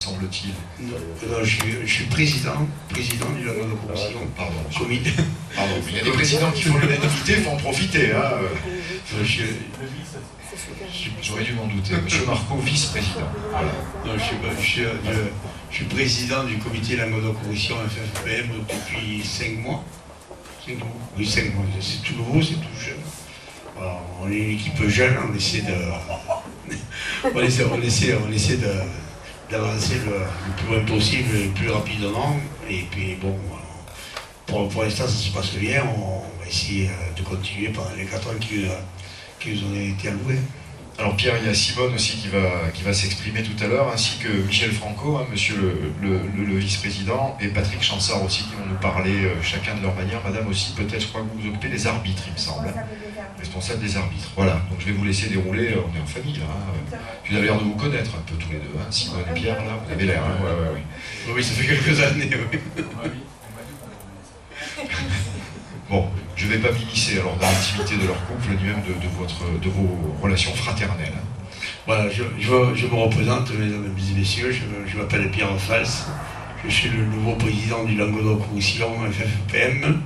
semble-t-il. Je suis président du Languedoc-Roussillon. Pardon. Pardon. Il y a des présidents qui font l'unanimité, il faut en profiter. Hein. J'aurais dû m'en douter. Monsieur Marco, vice-président. Voilà. Non, je suis président du comité Languedoc-Roussillon FFPM depuis 5 mois. 5 mois. Oui, 5 mois. C'est tout nouveau, c'est tout jeune. Alors, on est une équipe jeune, on essaie d'avancer le plus loin possible, le plus rapidement. Et puis bon, pour l'instant ça se passe bien, on va essayer de continuer pendant les 4 ans qui nous ont été alloués. Alors Pierre, il y a Simone aussi qui va s'exprimer tout à l'heure, ainsi que Michel Franco, hein, monsieur le vice-président, et Patrick Chansard aussi, qui vont nous parler chacun de leur manière. Madame aussi, peut-être, je crois que vous vous occupez des arbitres, il me semble. Hein. Responsable des arbitres. Voilà, donc je vais vous laisser dérouler, on est en famille là. Hein. Vous avez l'air de vous connaître un peu tous les deux, hein. Simone et Pierre, là, vous avez l'air. Hein. Ouais. Oui, ça fait quelques années, oui. Bon, je ne vais pas m'immiscer alors dans l'intimité de leur couple, ni même de vos relations fraternelles. Voilà, je me représente, mesdames et messieurs, je m'appelle Pierre Fals, je suis le nouveau président du Languedoc-Roussillon FFPM.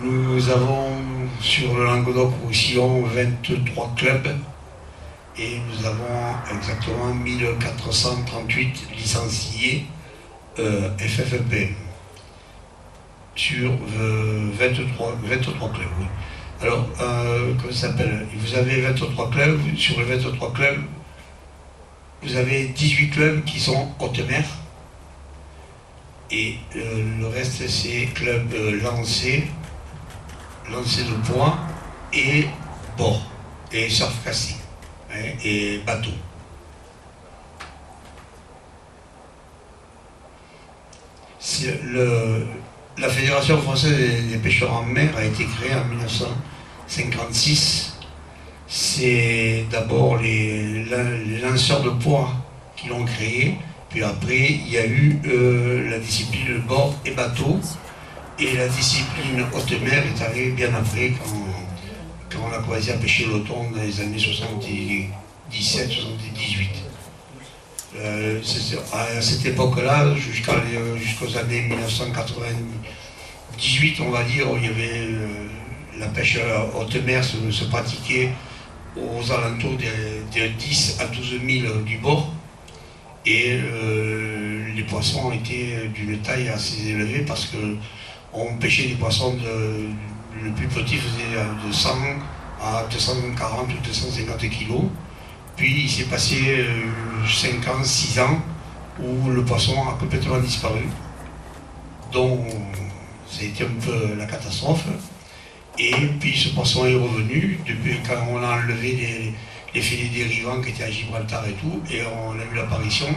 Nous avons sur le Languedoc-Roussillon 23 clubs et nous avons exactement 1438 licenciés FFPM. Sur 23 clubs, oui. Alors, comment ça s'appelle? Vous avez 23 clubs, sur les 23 clubs, vous avez 18 clubs qui sont haute mer, et le reste c'est clubs lancés de poids, et bord, et surf casting, hein, et bateau. La Fédération française des pêcheurs en mer a été créée en 1956. C'est d'abord les lanceurs de poids qui l'ont créée, puis après il y a eu la discipline bord et bateau, et la discipline haute mer est arrivée bien après quand on a commencé à pêcher le thon dans les années 77-78. À cette époque-là, jusqu'aux années 1998, on va dire, il y avait la pêche haute mer se pratiquait aux alentours de 10 à 12 000 du bord, et les poissons étaient d'une taille assez élevée parce qu'on pêchait des poissons le plus petit faisait de 100 à 240 ou 250 kilos. Puis il s'est passé 5 ans, 6 ans où le poisson a complètement disparu. Donc ça a été un peu la catastrophe. Et puis ce poisson est revenu depuis quand on a enlevé les filets dérivants qui étaient à Gibraltar et tout, et on a eu l'apparition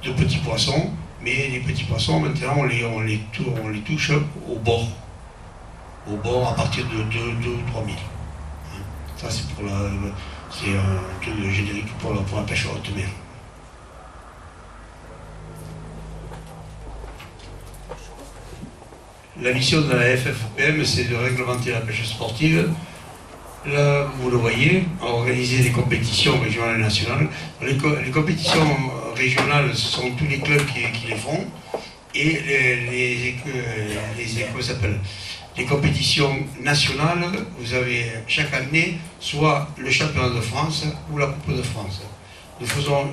de petits poissons. Mais les petits poissons, maintenant, on les touche au bord. Au bord à partir de 2 ou 3 000. Ça c'est pour c'est un truc générique pour la pêche haute mer. La mission de la FFPM, c'est de réglementer la pêche sportive. Là, vous le voyez, organiser des compétitions régionales et nationales. Les compétitions régionales, ce sont tous les clubs qui les font. Et les compétitions nationales, vous avez chaque année soit le championnat de France ou la Coupe de France. Nous faisons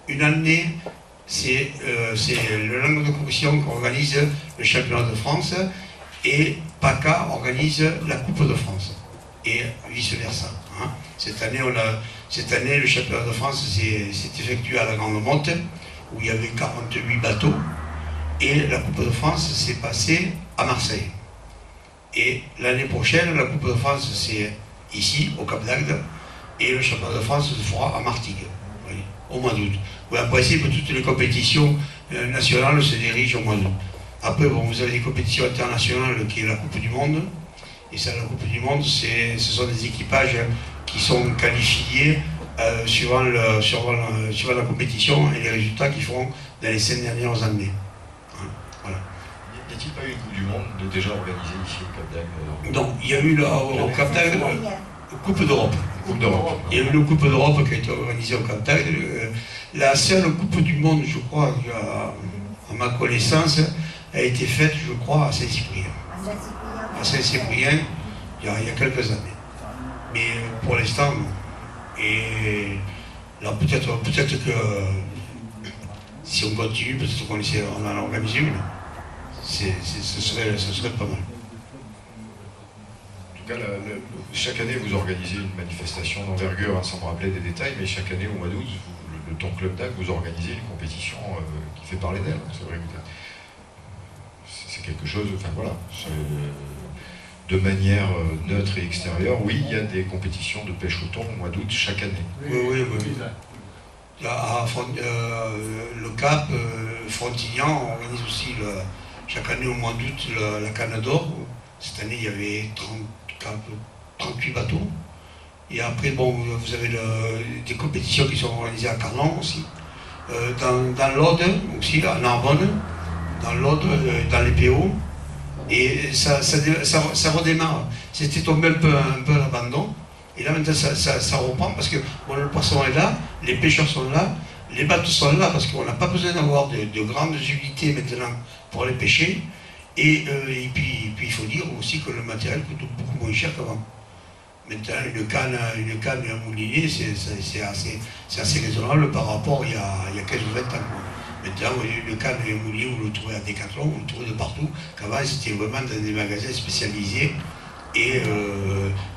une année, c'est le Languedoc-Roussillon qui organise le championnat de France, et PACA organise la Coupe de France, et vice-versa. Hein. Cette année, le championnat de France s'est effectué à la Grande Motte, où il y avait 48 bateaux, et la Coupe de France s'est passée à Marseille. Et l'année prochaine, la Coupe de France, c'est ici, au Cap d'Agde, et le championnat de France se fera à Martigues, oui, au mois d'août. En principe, toutes les compétitions nationales se dirigent au mois d'août. Après, bon, vous avez des compétitions internationales qui est la Coupe du Monde, et ça, la Coupe du Monde, ce sont des équipages qui sont qualifiés suivant la compétition et les résultats qu'ils feront dans les 5 dernières années. Voilà. Y a-t-il pas eu une Coupe du Monde déjà organisée ici au Cap d'Agde? Non, il y a eu au Cap d'Agde. Coupe d'Europe. Il y a eu une Coupe d'Europe qui a été organisée au Cantal. La seule Coupe du Monde, je crois, à ma connaissance, a été faite, je crois, à Saint-Cyprien. À Saint-Cyprien, il y a quelques années. Mais pour l'instant, et là peut-être que si on continue, peut-être qu'on en organise une. Ce serait pas mal. En tout cas, chaque année, vous organisez une manifestation d'envergure, sans me rappeler des détails, mais chaque année, au mois d'août, ton club d'AC, vous organisez une compétition qui fait parler d'elle. C'est vrai que c'est quelque chose, enfin voilà, de manière neutre et extérieure. Oui, il y a des compétitions de pêche au thon au mois d'août chaque année. Oui. Le Cap, Frontignan organise aussi chaque année au mois d'août la Canne d'Or. Cette année, il y avait 38 bateaux. Et après, bon, vous avez des compétitions qui sont organisées à Carnon aussi. Dans l'Aude aussi, à Narbonne, dans l'Aude, dans les PO. Et ça redémarre. C'était tombé un peu à l'abandon. Et là maintenant ça reprend parce que bon, le poisson est là, les pêcheurs sont là, les bateaux sont là parce qu'on n'a pas besoin d'avoir de grandes unités maintenant pour aller pêcher. Et puis il faut dire aussi que le matériel coûte beaucoup moins cher qu'avant. Maintenant une canne et un moulinier c'est assez raisonnable par rapport il y a 15 ou 20 ans. Maintenant une canne et un moulinier vous le trouvez à Decathlon, vous le trouvez de partout. Qu'avant c'était vraiment dans des magasins spécialisés. Et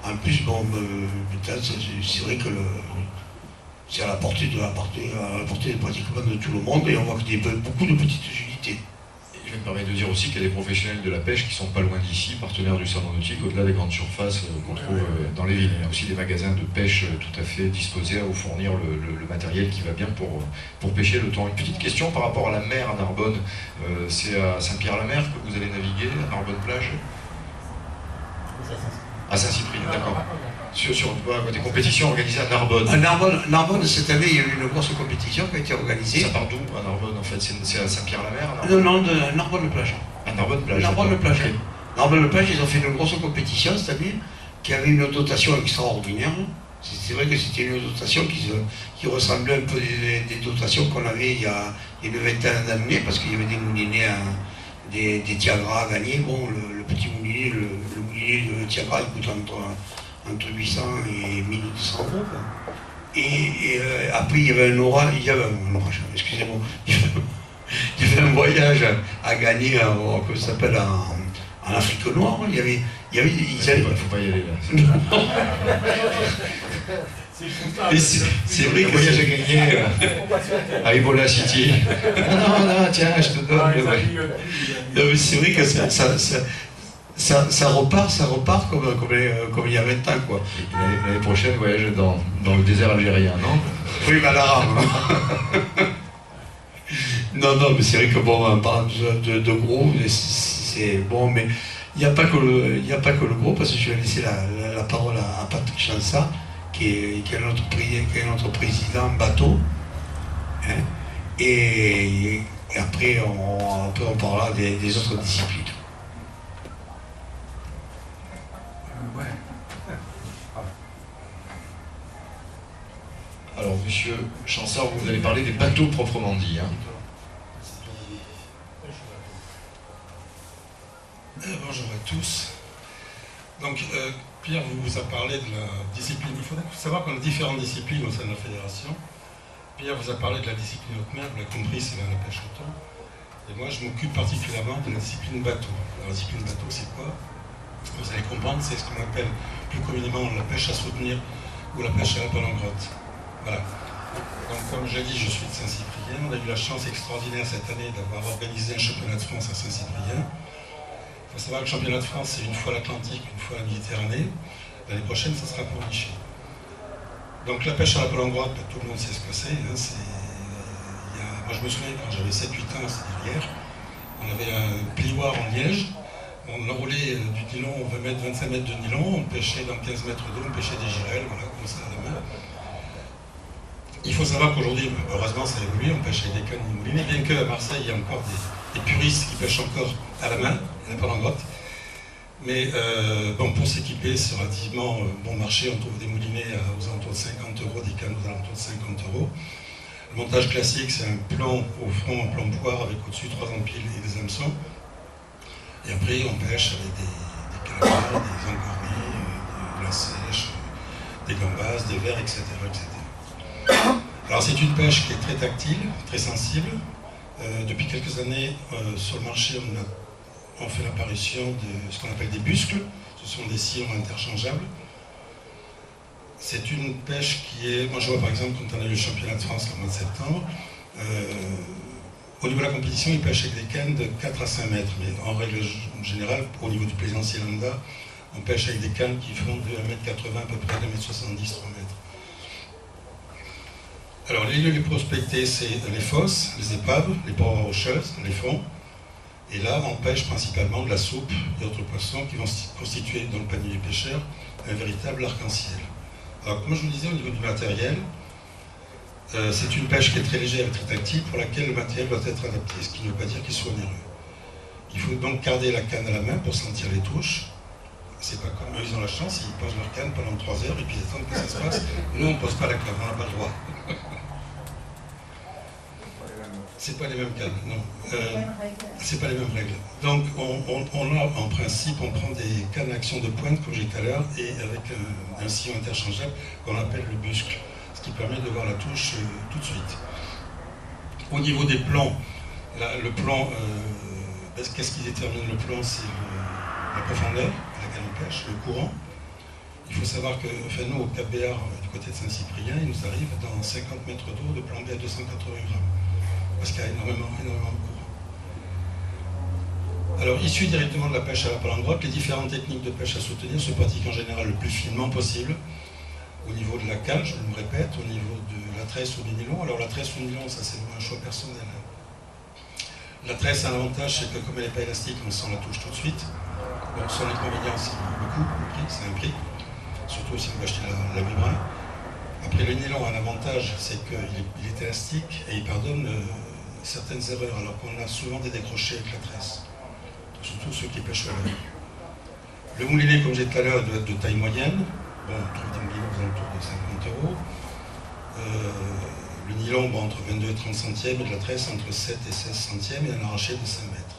en plus, bon, c'est vrai que c'est à la portée pratiquement de tout le monde et on voit que beaucoup de petites unités. Et je vais me permettre de dire aussi qu'il y a des professionnels de la pêche qui ne sont pas loin d'ici, partenaires du salon nautique, au-delà des grandes surfaces qu'on trouve dans les villes. Il y a aussi des magasins de pêche tout à fait disposés à vous fournir le matériel qui va bien pour pêcher le thon. Une petite question par rapport à la mer à Narbonne. C'est à Saint-Pierre-la-Mer que vous allez naviguer, à Narbonne-Plage ? À Saint-Cyprien, d'accord. Sur des compétitions organisées à Narbonne. À Narbonne, cette année, il y a eu une grosse compétition qui a été organisée. Ça part d'où à Narbonne en fait? C'est à Saint-Pierre-la-Mer? Non, de Narbonne-Plage. À Narbonne-Plage. Narbonne-Plage. Okay. Narbonne-Plage, ils ont fait une grosse compétition cette année qui avait une dotation extraordinaire. C'est vrai que c'était une dotation qui ressemblait un peu des dotations qu'on avait il y a une vingtaine d'années parce qu'il y avait des moulinets, des Tiagra à gagner. Bon, le petit moulinier, le moulinet de Tiagra, il coûte entre 800 et 1200 euros. Et après, il y avait un orage, excusez-moi, il y avait un voyage à gagner, que ça s'appelle en Afrique noire. Il faut pas y aller là. C'est vrai que voyage à gagner à Ebola City. Non, tiens, je te donne. C'est vrai que ça repart comme il y a 20 ans, quoi. L'année prochaine, voyage dans le désert algérien, non? Oui, mais à l'arabe. Non, mais c'est vrai que bon, en parlant de gros, c'est bon, mais il n'y a pas que le gros, parce que je vais laisser la parole à Patrick Chansard, qui est notre président bateau. Hein, et après, on parlera des autres disciplines. Alors, monsieur Chansard, vous allez parler des bateaux proprement dit. Hein. Bonjour à tous. Donc, Pierre vous a parlé de la discipline. Il faut savoir qu'on a différentes disciplines au sein de la fédération. Pierre vous a parlé de la discipline haute mer, vous l'avez compris, c'est la pêche au thon. Et moi, je m'occupe particulièrement de la discipline bateau. Alors, la discipline bateau, c'est quoi? Vous allez comprendre, c'est ce qu'on appelle plus communément la pêche à soutenir ou la pêche à la palangrotte. Voilà. Donc, comme je l'ai dit, je suis de Saint-Cyprien. On a eu la chance extraordinaire cette année d'avoir organisé un championnat de France à Saint-Cyprien. Il faut savoir que le championnat de France, c'est une fois l'Atlantique, une fois la Méditerranée. L'année prochaine, ça sera pour Vichy. Donc, la pêche à la palangrotte, tout le monde sait ce que c'est. Hein, moi, je me souviens, quand j'avais 7-8 ans, c'était hier, on avait un plioir en liège. On enroulait du nylon, 20 mètres, 25 mètres de nylon, on pêchait dans 15 mètres d'eau, on pêchait des girelles, voilà, comme ça à la main. Il faut savoir qu'aujourd'hui, heureusement, ça a évolué, on pêche avec des cannes moulinées, bien qu'à Marseille, il y a encore des puristes qui pêchent encore à la main, la palangrotte. Mais bon, pour s'équiper, c'est relativement bon marché. On trouve des moulinets aux alentours de 50 €, des cannes aux alentours de 50 €. Le montage classique, c'est un plan au fond, un plan poire avec au-dessus 3 empiles et des hameçons. Et après, on pêche avec des calamars, des encornés, de la sèche, des gambas, des vers, etc., etc. Alors c'est une pêche qui est très tactile, très sensible. Depuis quelques années, sur le marché, on fait l'apparition de ce qu'on appelle des buscles. Ce sont des sillons interchangeables. C'est une pêche qui est... Moi je vois par exemple quand on a eu le championnat de France le mois de septembre, au niveau de la compétition, ils pêchent avec des cannes de 4 à 5 mètres. Mais en règle générale, au niveau du plaisancier lambda, on pêche avec des cannes qui font de 1,80 m à peu près, 2,70 m, 3 mètres. Alors les lieux les prospectés, c'est les fosses, les épaves, les parois rocheuses, les fonds. Et là, on pêche principalement de la soupe et autres poissons qui vont constituer dans le panier des pêcheurs un véritable arc-en-ciel. Alors, comme je vous disais, au niveau du matériel, c'est une pêche qui est très légère et très tactile pour laquelle le matériel doit être adapté, ce qui ne veut pas dire qu'il soit onéreux. Il faut donc garder la canne à la main pour sentir les touches. C'est pas comme eux, ils ont la chance, ils posent leur canne pendant 3 heures et puis ils attendent que ça se passe. Nous, on ne pose pas la canne, on n'a pas le droit. C'est pas les mêmes cannes, non. C'est pas les mêmes règles. Donc, on a, en principe, on prend des cannes à action de pointe, comme j'ai dit tout à l'heure, et avec un sillon interchangeable qu'on appelle le buscle, ce qui permet de voir la touche tout de suite. Au niveau des plans, le plan, qu'est-ce qui détermine le plan? C'est la profondeur à laquelle on pêche, le courant. Il faut savoir que, enfin, nous, au Cap Béar, du côté de Saint-Cyprien, il nous arrive dans 50 mètres d'eau de plomber à 280 grammes. Parce qu'il y a énormément de courant. Alors, issu directement de la pêche à la palangre, les différentes techniques de pêche à soutenir se pratiquent en général le plus finement possible. Au niveau de la canne, je me répète, au niveau de la tresse ou du nylon. Alors, la tresse ou le nylon, ça c'est un choix personnel. La tresse a un avantage, c'est que comme elle n'est pas élastique, on sent la touche tout de suite. Donc, son inconvénient, c'est le coût, le prix, c'est un prix. Surtout si on veut acheter la vibrin. Après, le nylon a un avantage, c'est qu'il est élastique et il pardonne certaines erreurs, alors qu'on a souvent des décrochés avec la tresse, surtout ceux qui pêchent à l'œil. Le moulinet, comme j'ai dit tout à l'heure, doit être de taille moyenne. Bon, on trouve des moulinets aux alentours de 50 €. Le nylon, bon, entre 22 et 30 centièmes, et de la tresse entre 7 et 16 centièmes, et un arraché de 5 mètres.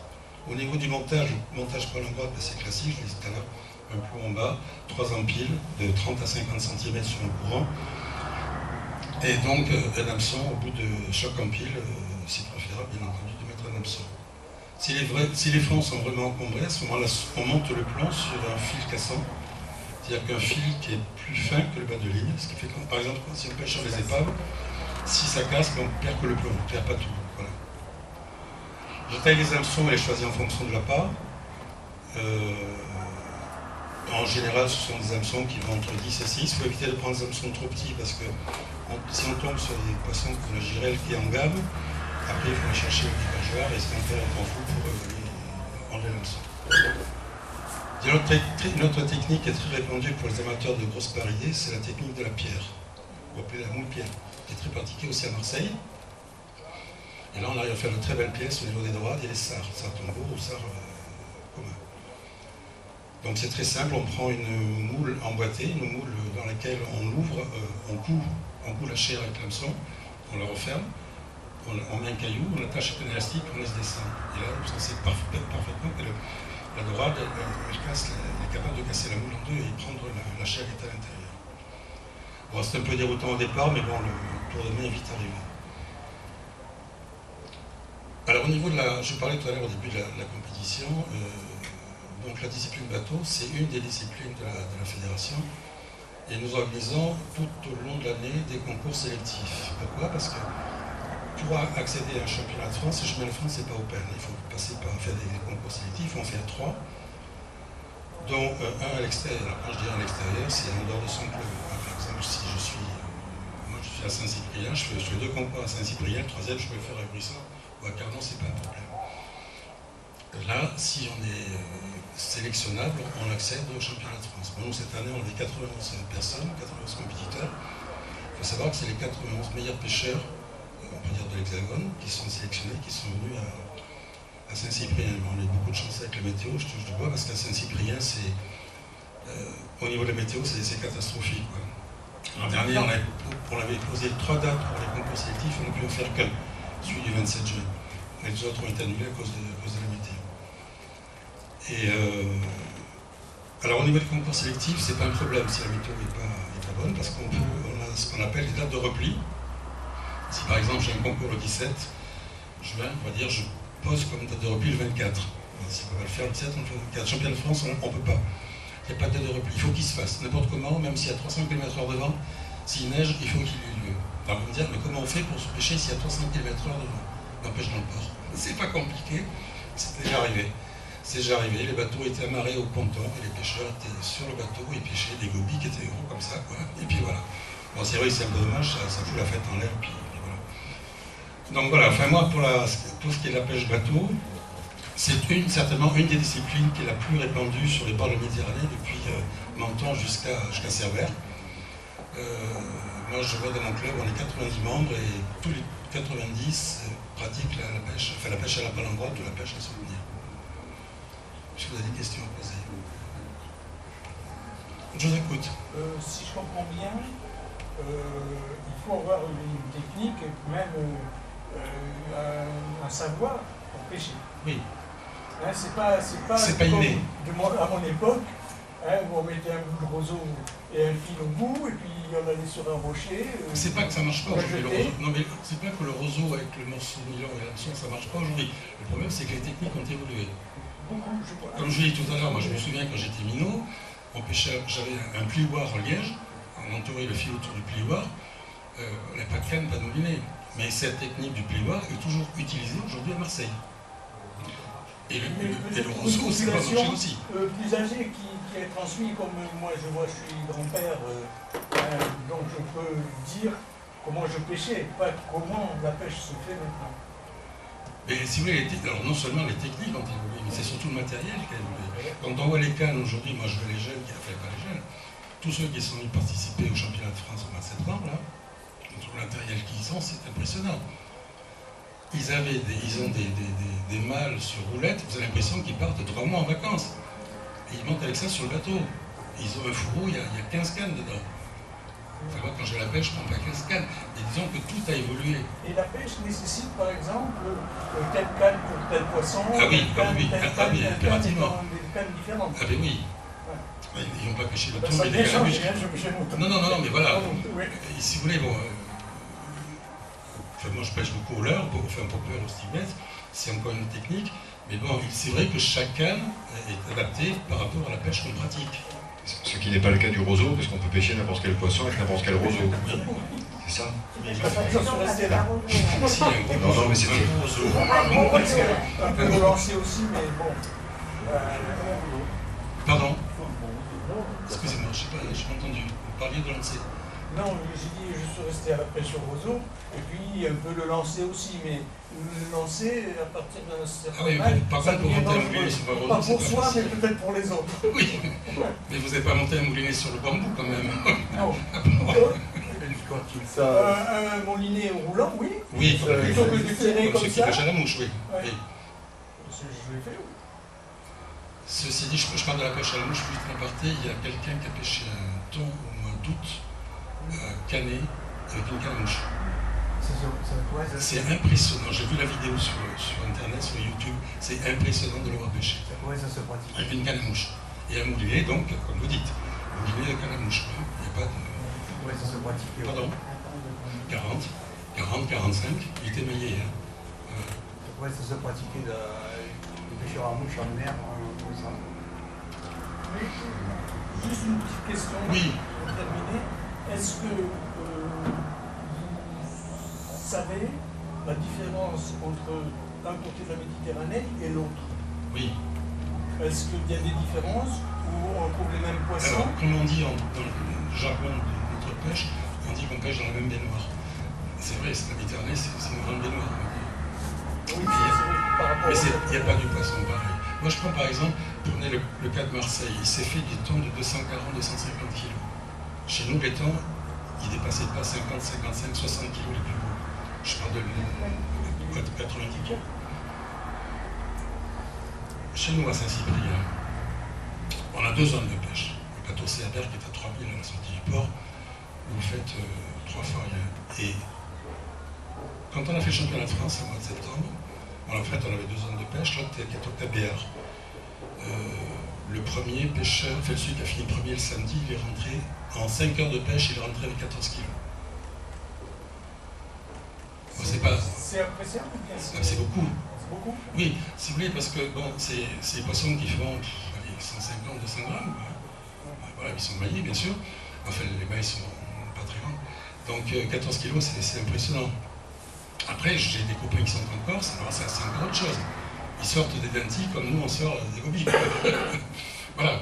Au niveau du montage, le montage palangre, c'est classique, je l'ai dit tout à l'heure, un plomb en bas, 3 empiles de 30 à 50 cm sur un courant. Et donc, un hameçon, au bout de chaque empile, c'est préférable, bien entendu, de mettre un hameçon. Si les fonds sont vraiment encombrés, à ce moment-là, on monte le plomb sur un fil cassant, c'est-à-dire qu'un fil qui est plus fin que le bas de ligne, ce qui fait que, par exemple, si on pêche sur les épaves, si ça casse, on ne perd que le plomb, on ne perd pas tout. Voilà. Je taille les hameçons et les choisis en fonction de la part. En général, ce sont des hameçons qui vont entre 10 et 6. Il faut éviter de prendre des hameçons trop petits parce que si on tombe sur des poissons comme la girelle qui est en gamme, après il faut aller chercher le dégageoir et se faire un temps fou pour enlever l'hameçon. Une autre technique qui est très répandue pour les amateurs de grosses paridés, c'est la technique de la pierre, ou appelée la moule-pierre, qui est très pratiquée aussi à Marseille. Et là, on arrive à faire de très belles pièces au niveau des dorades et des sards tombeau ou sards communs. Donc c'est très simple, on prend une moule emboîtée, une moule dans laquelle on l'ouvre, on coud la chair avec l'hameçon, on la referme, on met un caillou, on attache un élastique, on laisse descendre. Et là, ça sait parfaitement que la dorade, elle est capable de casser la moule en deux et prendre la chair qui est à l'intérieur. Bon, c'est un peu déroutant au départ, mais bon, le tour de main est vite arrivé. Alors au niveau de je parlais tout à l'heure au début de la compétition, donc la discipline bateau, c'est une des disciplines de la fédération. Et nous organisons tout au long de l'année des concours sélectifs. Pourquoi? Parce que pour accéder à un championnat de France, le championnat de France n'est pas open. Il faut passer par faire des concours sélectifs, on en fait 3, dont un à l'extérieur. Quand je dis à l'extérieur, c'est en dehors de son club. Par exemple, si je suis à Saint-Cyprien, je fais 2 concours à Saint-Cyprien, le 3e je peux le faire à Brisson ou à Carnon, c'est pas un problème. Là, si on est sélectionnable, on accède au championnat de France. Bon, nous, cette année, on est 91 personnes, 91 compétiteurs. Il faut savoir que c'est les 91 meilleurs pêcheurs, on peut dire de l'Hexagone, qui sont sélectionnés, qui sont venus à Saint-Cyprien. On a eu beaucoup de chance avec la météo, je touche du bois, parce qu'à Saint-Cyprien, au niveau de la météo, c'est catastrophique, quoi. L'an dernier, on avait posé 3 dates pour les concours sélectifs, on n'a pu en faire qu'un, celui du 27 juin. Et les autres ont été annulés à cause de la météo. Et alors au niveau des concours sélectifs, c'est pas un problème si la météo n'est pas bonne, parce qu'on a ce qu'on appelle des dates de repli. Si par exemple j'ai un concours le 17 juin, on va dire je pose comme date de repli le 24. Si on va le faire le 17, on le fait le 24. Championnat de France, on ne peut pas. Il n'y a pas de date de repli. Il faut qu'il se fasse n'importe comment, même s'il y a 300 km/h de vent. S'il neige, il faut qu'il ait lieu. Alors vous me dire, mais comment on fait pour se pêcher s'il y a 300 km/h de vent? On pêche dans le port. C'est pas compliqué, c'est déjà arrivé. C'est déjà arrivé, les bateaux étaient amarrés au ponton et les pêcheurs étaient sur le bateau et pêchaient des gobies qui étaient gros comme ça, quoi. Et puis voilà. Bon, c'est vrai que c'est un peu dommage, ça fout la fête en l'air, puis voilà. Donc voilà, enfin moi, pour ce qui est de la pêche bateau, c'est certainement une des disciplines qui est la plus répandue sur les bords de la Méditerranée depuis Menton jusqu'à Cerbère. Moi, je vois dans mon club, on est 90 membres et tous les 90 pratiquent la pêche, enfin la pêche à la palangre ou la pêche à souvenir. Je vous ai des questions à poser. Je vous écoute. Si je comprends bien, il faut avoir une technique et même un savoir pour pêcher. Oui. Hein, c'est pas inné. À mon époque, hein, où on mettait un bout de roseau et un fil au bout, et puis on allait sur un rocher. C'est pas que ça marche pas aujourd'hui, le roseau. Non, mais c'est pas que le roseau avec le morceau de nylon et l'hameçon, ça marche pas aujourd'hui. Le problème, c'est que les techniques ont évolué. Comme je l'ai dit tout à l'heure, moi je me souviens quand j'étais minot, on pêchait, j'avais un plioir en liège, on entourait le fil autour du plioir, on n'avait pas de canne, pas de moulinet. Mais cette technique du plioir est toujours utilisée aujourd'hui à Marseille. Et le roseau, c'est pas marché aussi. Plus âgé qui est transmis, comme moi je vois, je suis grand-père, donc je peux dire comment je pêchais, pas comment la pêche se fait maintenant. Mais si vous voulez, alors non seulement les techniques ont évolué, mais c'est surtout le matériel qui a évolué. Quand on voit les cannes aujourd'hui, moi je vois les jeunes, enfin pas les jeunes, tous ceux qui sont venus participer au championnat de France au mois de septembre, là, tout le matériel qu'ils ont, c'est impressionnant. Ils ont des mâles sur roulette, vous avez l'impression qu'ils partent 3 mois en vacances. Et ils montent avec ça sur le bateau. Ils ont un fourreau, il y a 15 cannes dedans. Enfin, moi, quand je vais à la pêche, je ne prends pas 15 cannes. Et disons que tout a évolué. Et la pêche nécessite, par exemple, telle canne pour tel poisson. Ah oui, impérativement. Des cannes différentes. Ah ben oui. Ouais. Ils n'ont pas pêché le Ben, tour, mais des calamuches. Non, mais voilà. Ouais. Si vous voulez, bon. Enfin, moi, je pêche beaucoup au leurre, pour peur au stibette. C'est encore une technique. Mais bon, c'est vrai que chaque canne est adaptée par rapport à la pêche qu'on pratique. Ce qui n'est pas le cas du roseau, parce qu'on peut pêcher n'importe quel poisson avec n'importe quel roseau. C'est ça? J'en suis resté là. Non, mais c'est un roseau. On peut le lancer aussi, mais bon. Pardon? Excusez-moi, je n'ai pas entendu. Vous parliez de lancer. Non, j'ai dit je suis resté à la pêche au roseau, et puis un peu le lancer aussi, mais le lancer à partir d'un certain oui, par contre, pour monter un moulinet sur un roseau, pas pour c'est soi, pas mais facile. peut-être pour les autres. Oui, mais vous n'avez pas monté un moulinet sur le bambou quand même. Non. Un moulinet roulant, oui. Oui, plutôt que de tirer comme ceux qui ça. pêchent à la mouche, oui. Ouais. Oui. Je l'ai fait, oui. Ceci dit, je parle de la pêche à la mouche, juste en aparté, il y a quelqu'un qui a pêché un thon au mois d'août, canet, avec une canne à mouche. C'est impressionnant, j'ai vu la vidéo sur internet, sur YouTube, c'est impressionnant de le voir pêcher. Ça se pratique. Avec une canne à mouche. Et un moulinet, donc, comme vous dites, un moulinet de canne à mouche. Il n'y a pas de... Oui, ça se pratique. Pardon 40, 45, il est émaillé. Hein. Ça pourrait se pratiquer de pêcheur à mouche en mer, comme ça. Mais, juste une petite question Oui. pour terminer. Est-ce que vous savez la différence entre un côté de la Méditerranée et l'autre? Oui. Est-ce qu'il y a des différences ou on trouve les mêmes poissons? Alors, comme on dit dans le jargon de notre pêche, on dit qu'on pêche dans la même baignoire. C'est vrai, la Méditerranée, c'est une grande baignoire. Oui, c'est vrai, par rapport Mais au... il n'y a pas du poisson pareil. Moi, je prends par exemple, prenez le cas de Marseille, il s'est fait des thons de 240-250 kg. Chez nous, les thons, ils ne dépassaient pas 50, 55, 60 kg les plus gros. Je parle de 90 kg. chez nous à Saint-Cyprien, on a 2 zones de pêche. Le plateau Cérbère qui est à 3000 à la sortie du port, où vous faites 3 fois rien. Et quand on a fait le championnat de France au mois de septembre, en fait on avait 2 zones de pêche, l'autre qui est au Cap Béar. Le premier pêcheur, enfin celui qui a fini premier le samedi, il est rentré en 5 heures de pêche, il est rentré avec 14 kilos. Bon, c'est impressionnant. C'est beaucoup. C'est beaucoup. Oui, si vous voulez, parce que bon, c'est des poissons qui font allez, 150, 200 grammes. Voilà, ils sont maillés, bien sûr. Enfin, les mailles sont pas très grandes. Donc 14 kilos, c'est impressionnant. Après, j'ai des copains qui sont en Corse, alors ça, c'est encore autre chose. Ils sortent des dentilles comme nous, on sort des gobies. Voilà.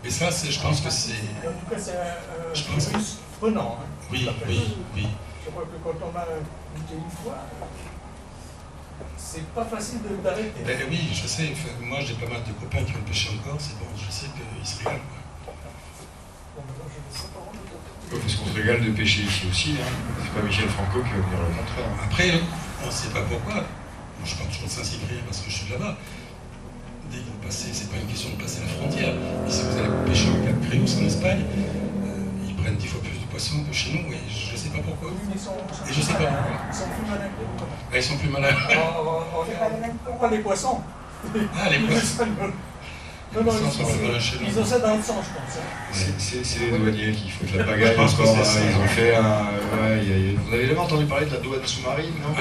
Mais ça, je pense que c'est... En tout cas, c'est plus prenant. Hein, oui. Je crois que quand on a goûté une fois, c'est pas facile d'arrêter. Ben oui, je sais. Enfin, moi, j'ai pas mal de copains qui ont pêché en Corse, et bon, je sais qu'ils se régalent. Parce qu'on se régale de pêcher ici aussi, hein. C'est pas Michel Franco qui va venir le contraire. Après, on ne sait pas pourquoi. Moi, je parle toujours de Saint-Cyprien parce que je suis de là-bas. Dès que vous passez, c'est pas une question de passer la frontière. Mais si vous allez pêcher au Cap Créus en Espagne, ils prennent 10 fois plus de poissons que chez nous, et je ne sais pas pourquoi. Et je sais pas pourquoi. Ils sont plus malins que nous. Ils sont plus malins. Pas les poissons. Ah, les poissons. Non, ils ont ça dans le sang, je pense. C'est les douaniers qui foutent la pagaille encore. Ils ont fait un... Vous avez jamais entendu parler de la douane sous-marine, non?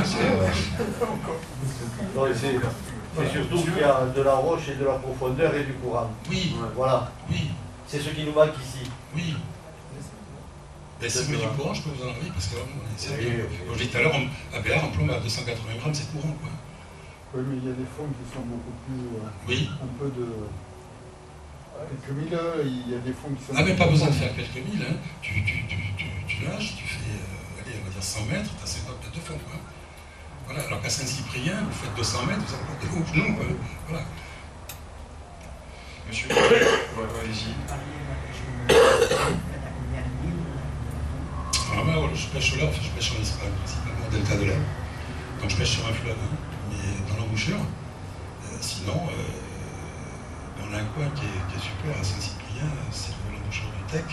C'est surtout qu'il y a de la roche et de la profondeur et du courant. Oui. Voilà. Oui. C'est ce qui nous manque ici. Oui. Ben, si vous mettez du courant, je peux vous en envoyer parce que vraiment, on est sérieux. Comme je disais tout à l'heure, à Béar, en plomb à 280 grammes, c'est courant, quoi. Oui, mais il y a des fonds qui sont beaucoup plus... oui. Un peu de... Quelques mille, il y a des fonds qui sont... Ah, mais pas besoin de faire quelques mille, hein. Tu nages, tu fais, allez, on va dire 100 mètres, tu as 50 mètres de fond, quoi. Voilà, alors qu'à Saint-Cyprien, vous faites 200 mètres, vous avez pas de haut, non, quoi. Voilà. Monsieur, allez-y. Alors moi, je pêche là, je pêche en Espagne, principalement au delta de l'Ain. Donc je pêche sur un fleuve, hein, mais dans l'embouchure. Sinon, on a un coin qui est super à Saint-Cyprien, c'est l'embouchure du Tech.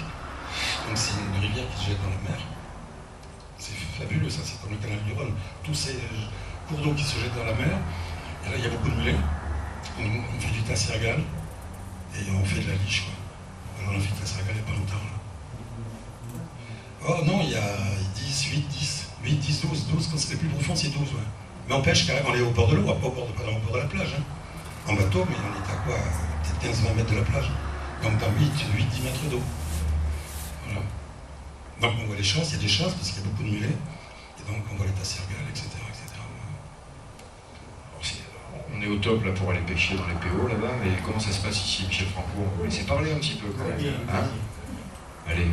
Donc c'est une rivière qui se jette dans la mer. C'est fabuleux, ça, c'est comme le canal du Rhône. Tous ces cours d'eau qui se jettent dans la mer. Et là, il y a beaucoup de mulets. On fait du tassergal et on fait de la liche, quoi. Alors on a fait du tassergal il n'y a pas longtemps, là. Oh non, il y a 10, 8, 10, 8, 10, 12, quand c'est le plus profond, c'est 12, ouais. Mais on pêche carrément, on est au bord de l'eau, pas au bord de la plage, hein. En bateau, mais on est à quoi? Peut-être 15-20 mètres de la plage. Donc dans 8-10 mètres d'eau. Voilà. Donc on voit les chances, il y a des chances, parce qu'il y a beaucoup de mulets, et donc on voit les tassergales, etc. On est au top là pour aller pêcher dans les PO là-bas, mais comment ça se passe ici, Michel Franco? On va vous laisser parler un petit peu quand même. Hein? Allez.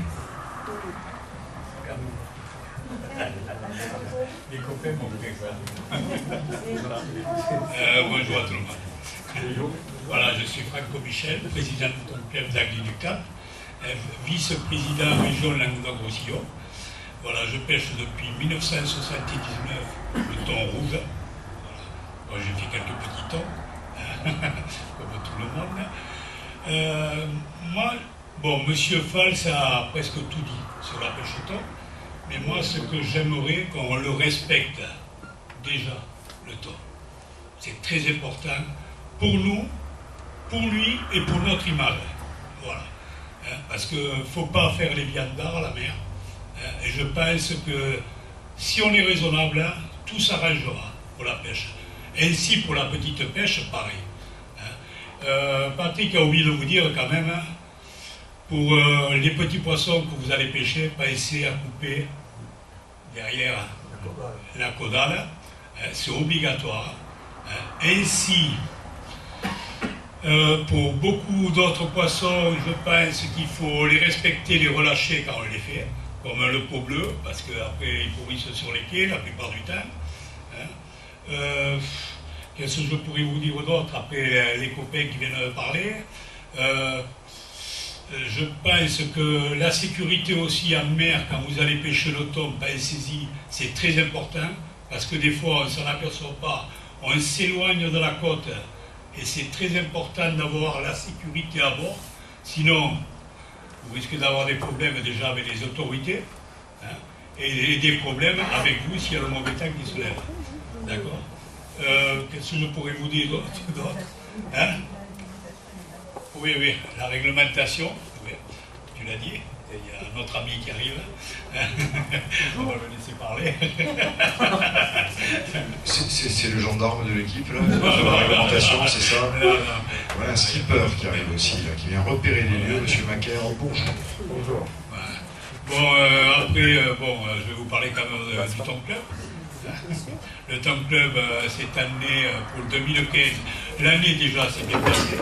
Les copains m'ont fait ça. Bonjour à tout le monde. Voilà, je suis Franco Michel, président du club d'Agli du Cap, vice-président région Languedoc-Roussillon. Voilà, je pêche depuis 1979 le thon rouge. Bon, j'ai fait quelques petits thons, comme tout le monde. Moi, bon, Monsieur Fals a presque tout dit sur la pêche au thon. Mais moi, ce que j'aimerais, qu'on le respecte déjà, le thon. C'est très important pour nous, pour lui et pour notre image. Voilà. Parce qu'il ne faut pas faire les viandards à la mer. Et je pense que si on est raisonnable, tout s'arrangera pour la pêche. Ainsi pour la petite pêche, pareil. Patrick a oublié de vous dire quand même, pour les petits poissons que vous allez pêcher, pensez à couper derrière la caudale, c'est obligatoire. Ainsi, pour beaucoup d'autres poissons, je pense qu'il faut les respecter, les relâcher quand on les fait, comme le pot bleu, parce qu'après ils pourrissent sur les quais la plupart du temps. Qu'est-ce que je pourrais vous dire d'autre après les copains qui viennent de parler? Je pense que la sécurité aussi en mer, quand vous allez pêcher le thon, pensez-y, c'est très important, parce que des fois on ne s'en aperçoit pas, on s'éloigne de la côte Et c'est très important d'avoir la sécurité à bord, sinon vous risquez d'avoir des problèmes déjà avec les autorités, hein, et des problèmes avec vous s'il y a le mauvais temps qui se lève. D'accord. Qu'est-ce que je pourrais vous dire d'autre, hein? Oui, oui, la réglementation, oui, tu l'as dit, il y a un autre ami qui arrive, on va le laisser parler. C'est le gendarme de l'équipe, là, la réglementation, c'est ça? Voilà, un skipper qui arrive aussi, là, qui vient repérer les lieux, monsieur Macaire. Bonjour. Bonjour. Bon, après, je vais vous parler quand même du Ton Club. Le Ton Club, cette année, pour le 2015, l'année déjà s'est bien passée.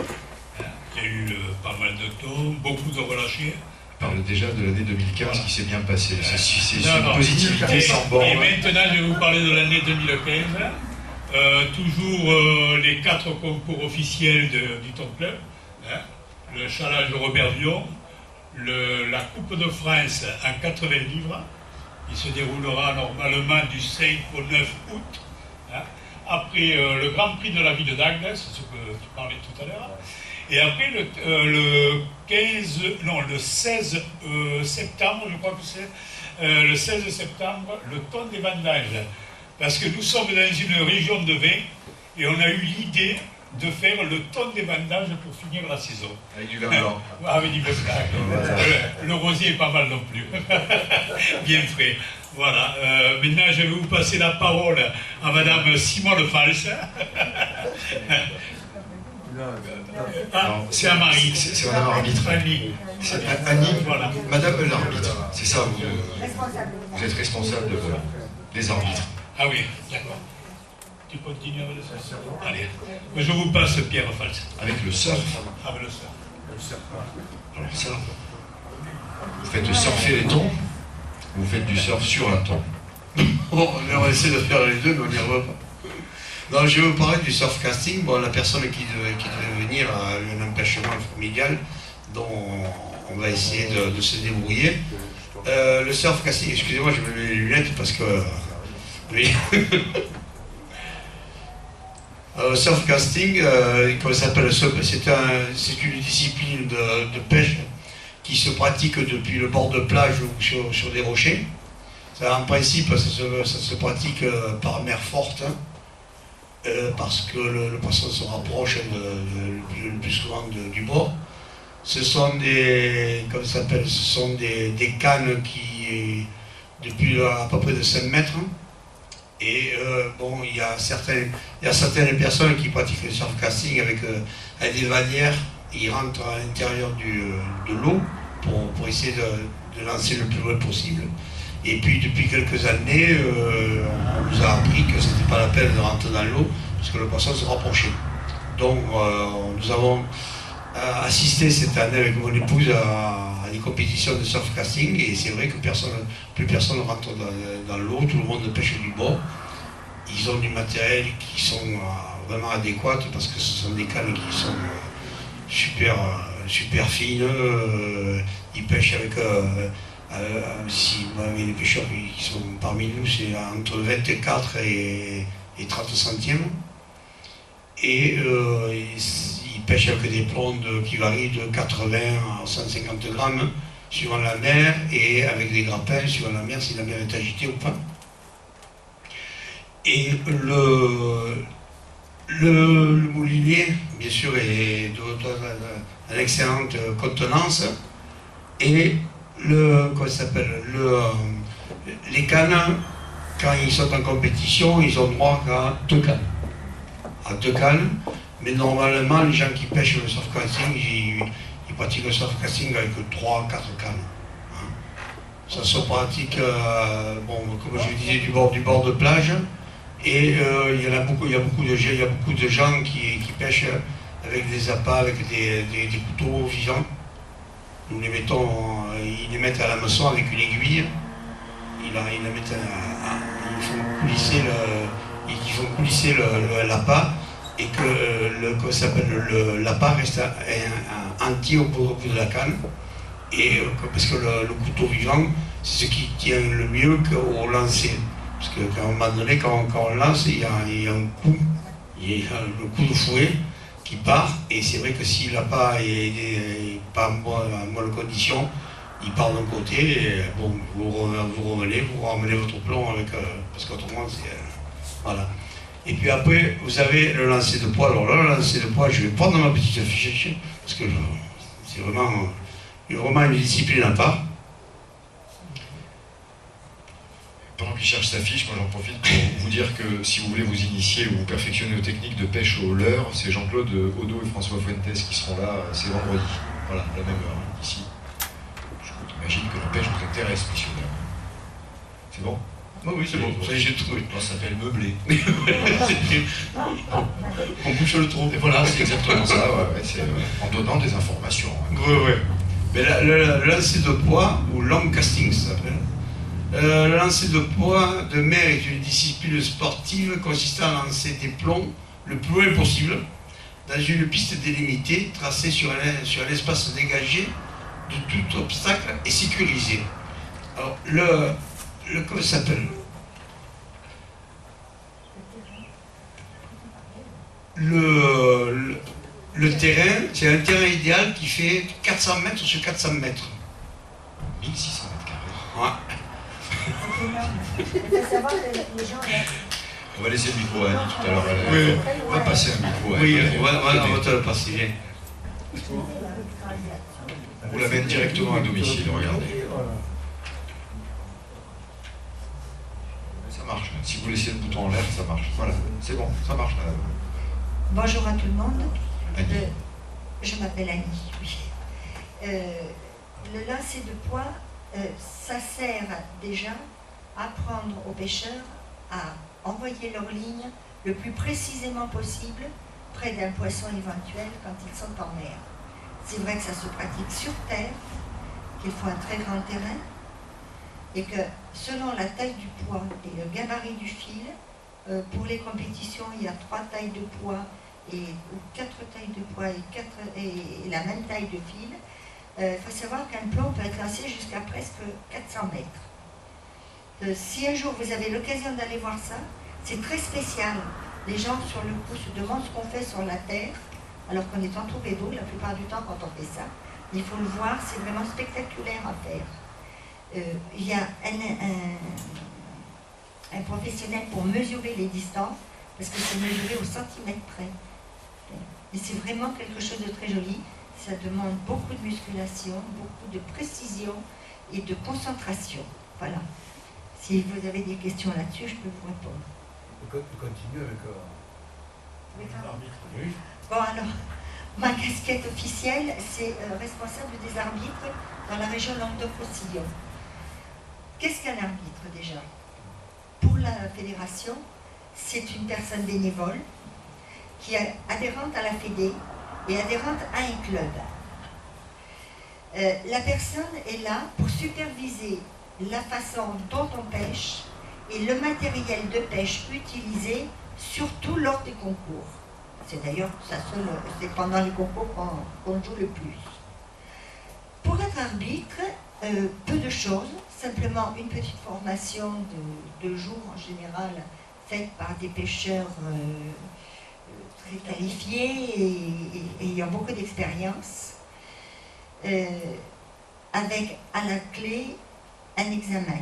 Il y a eu pas mal de tons, beaucoup de relâchés. On parle déjà de l'année 2015 qui s'est bien passée. C'est une positivité sans borne. Et maintenant, je vais vous parler de l'année 2015. Toujours les 4 concours officiels du Ton Club. Hein, le Challenge Robert Vion, la Coupe de France en 80 livres, qui se déroulera normalement du 5 au 9 août. Hein. Après le Grand Prix de la ville d'Agde, c'est ce que tu parlais tout à l'heure. Et après le 16 septembre, je crois que c'est, le 16 septembre, le Ton des vendanges. Parce que nous sommes dans une région de vin et on a eu l'idée de faire le Ton des vendanges pour finir la saison. Avec du vin blanc. Avec du vin blanc. Le rosier est pas mal non plus. Bien frais. Voilà. Maintenant, je vais vous passer la parole à Madame Simone Fals. C'est un mari. C'est Madame l'arbitre. C'est Annie, voilà. Madame l'arbitre. C'est ça, vous êtes responsable des arbitres. Ah oui, d'accord. Tu continues avec le surf? Allez. Je vous passe Pierre Fals. Avec le surf? Avec le surf. Alors ça, vous faites surfer les tons, vous faites du surf sur un ton. Bon, on va essayer de faire les deux, mais on n'y arrive pas. Non, je vais vous parler du surfcasting. Bon, la personne qui devait venir a eu un empêchement familial dont on va essayer de se débrouiller. Le surfcasting, excusez-moi, je mets les lunettes parce que... Oui. Le surfcasting, comment ça s'appelle, c'est une discipline de pêche qui se pratique depuis le bord de plage ou sur des rochers. Ça, en principe, ça se pratique par mer forte. Parce que le poisson se rapproche le plus souvent du bord. Ce sont des, comment ça s'appelle, ce sont des cannes qui, depuis à peu près de 5 mètres, et bon, il y a certaines personnes qui pratiquent le surfcasting avec des vannières, ils rentrent à l'intérieur de l'eau pour essayer de lancer le plus loin possible. Et puis depuis quelques années, on nous a appris que ce n'était pas la peine de rentrer dans l'eau parce que le poisson se rapprochait. Donc nous avons assisté cette année avec mon épouse à des compétitions de surfcasting et c'est vrai que plus personne ne rentre dans l'eau, tout le monde pêche du bord. Ils ont du matériel qui sont vraiment adéquats parce que ce sont des cannes qui sont super fines. Ils pêchent avec... si les pêcheurs qui sont parmi nous, c'est entre 24 et 30 centièmes. Et ils pêchent avec des plombs qui varient de 80 à 150 grammes suivant la mer et avec des grappins suivant la mer, si la mer est agitée ou pas. Et le moulinier, bien sûr, est d'une excellente contenance. Et les cannes, quand ils sont en compétition, ils ont droit à 2 cannes. À 2 cannes, mais normalement, les gens qui pêchent le surfcasting, ils pratiquent le surfcasting avec 3 à 4 cannes. Hein. Ça se pratique, comme je disais, du bord de plage. Et il y a beaucoup de gens qui pêchent avec des appâts, avec des couteaux vivants. Nous les mettons, ils les mettent à l'hameçon avec une aiguille. Ils font coulisser l'appât et que l'appât reste entier au bout de la canne. Et parce que le couteau vivant, c'est ce qui tient le mieux au lancer. Parce qu'à un moment donné, quand on lance, il y a un coup, il y a le coup de fouet qui part, et c'est vrai que s'il n'a pas, pas en bonne condition, il part d'un côté, et bon, vous revenez, vous ramenez votre plomb avec, parce qu'autrement c'est... voilà. Et puis après, vous avez le lancer de poids. Alors là, le lancer de poids, je vais prendre ma petite fiche, parce que c'est vraiment une discipline à part. Pendant qu'il cherche sa fiche, moi j'en profite pour vous dire que si vous voulez vous initier ou vous perfectionner aux techniques de pêche au leurre, c'est Jean-Claude Odo et François Fuentes qui seront là, c'est vendredi, voilà, à la même heure, ici. J'imagine que la pêche vous intéresse, messieurs. C'est bon? Oui, c'est bon, ça y est, j'ai trouvé. Ça s'appelle meubler. On bouche le trou. Et voilà, c'est exactement ça, ouais, c'est en donnant des informations. Oui. Mais le lancer de poids, ou long casting ça s'appelle, le lancer de poids de mer est une discipline sportive consistant à lancer des plombs le plus loin possible dans une piste délimitée tracée sur un espace dégagé de tout obstacle et sécurisé. Alors, comment ça s'appelle? Le terrain, c'est un terrain idéal qui fait 400 mètres sur 400 mètres. 1600 mètres carrés. Ouais. Il faut savoir que les gens... On va laisser le micro à Annie tout à l'heure. Oui. On va passer un micro à Annie. Oui, on va te le passer, viens. On vous l'amène directement à domicile, regardez. Ça marche. Si vous laissez le bouton en l'air, ça marche. Voilà, c'est bon, ça marche, madame. Bonjour à tout le monde. Annie. Je m'appelle Annie, oui. Le lancer de poids, ça sert déjà à apprendre aux pêcheurs à envoyer leur ligne le plus précisément possible près d'un poisson éventuel quand ils sont en mer. C'est vrai que ça se pratique sur terre, qu'il faut un très grand terrain, et que selon la taille du poids et le gabarit du fil, pour les compétitions, il y a 3 tailles de poids ou 4 tailles de poids et la même taille de fil. Il faut savoir qu'un plomb peut être lancé jusqu'à presque 400 mètres. Si un jour vous avez l'occasion d'aller voir ça, c'est très spécial. Les gens sur le coup se demandent ce qu'on fait sur la terre, alors qu'on est entouré d'eau la plupart du temps quand on fait ça. Il faut le voir, c'est vraiment spectaculaire à faire. Il y a un professionnel pour mesurer les distances, parce que c'est mesuré au centimètre près. Et c'est vraiment quelque chose de très joli. Ça demande beaucoup de musculation, beaucoup de précision et de concentration. Voilà. Si vous avez des questions là-dessus, je peux vous répondre. Continue avec... Oui. Bon alors, ma casquette officielle, c'est responsable des arbitres dans la région Languedoc-Roussillon. Qu'est-ce qu'un arbitre déjà? Pour la fédération, c'est une personne bénévole qui est adhérente à la Fédé et adhérente à un club. La personne est là pour superviser la façon dont on pêche et le matériel de pêche utilisé, surtout lors des concours. C'est d'ailleurs c'est pendant les concours qu'on joue le plus. Pour être arbitre, peu de choses, simplement une petite formation de 2 jours en général, faite par des pêcheurs très qualifiés et ayant beaucoup d'expérience, avec à la clé un examen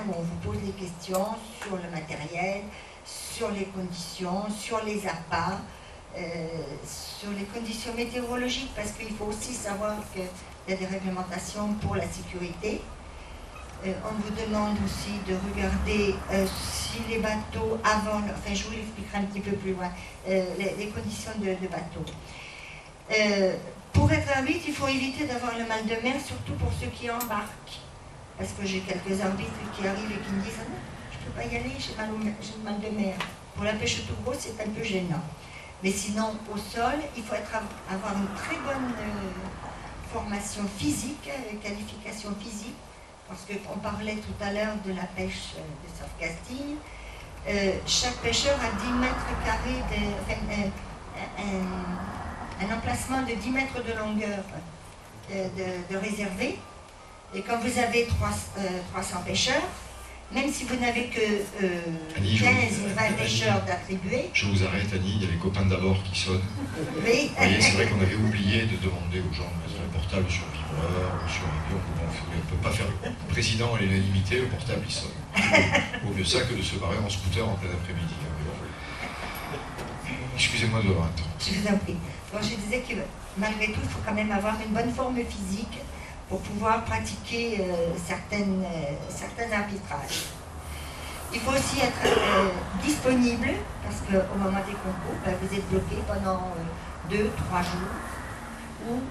où on vous pose des questions sur le matériel, sur les conditions, sur les appâts, sur les conditions météorologiques, parce qu'il faut aussi savoir qu'il y a des réglementations pour la sécurité. On vous demande aussi de regarder si les bateaux avant, enfin je vous l'expliquerai un petit peu plus loin, les conditions de bateau. Pour être arbitre, il faut éviter d'avoir le mal de mer, surtout pour ceux qui embarquent. Parce que j'ai quelques arbitres qui arrivent et qui me disent « Ah non, je ne peux pas y aller, j'ai mal de mer ». Pour la pêche tout gros, c'est un peu gênant. Mais sinon, au sol, il faut avoir une très bonne formation physique, qualification physique, parce qu'on parlait tout à l'heure de la pêche de surfcasting. Chaque pêcheur a 10 mètres carrés, un emplacement de 10 mètres de longueur de réservé. Et quand vous avez 300 pêcheurs, même si vous n'avez que Annie, 15 ou 20 pêcheurs d'attribuer. Je vous arrête, Annie, il y a les copains d'abord qui sonnent. Oui. Vous voyez, c'est vrai qu'on avait oublié de demander aux gens de mettre le portable sur vibreur ou sur avion. Bon, on ne peut pas faire le président à l'unanimité, le portable il sonne. Vaut mieux ça que de se barrer en scooter en plein après-midi. Excusez-moi de vous avoir interrompu. Je vous en prie. Donc je disais que malgré tout, il faut quand même avoir une bonne forme physique pour pouvoir pratiquer certains arbitrages. Il faut aussi être disponible, parce qu'au moment des concours, vous êtes bloqué pendant 2-3 jours. Ou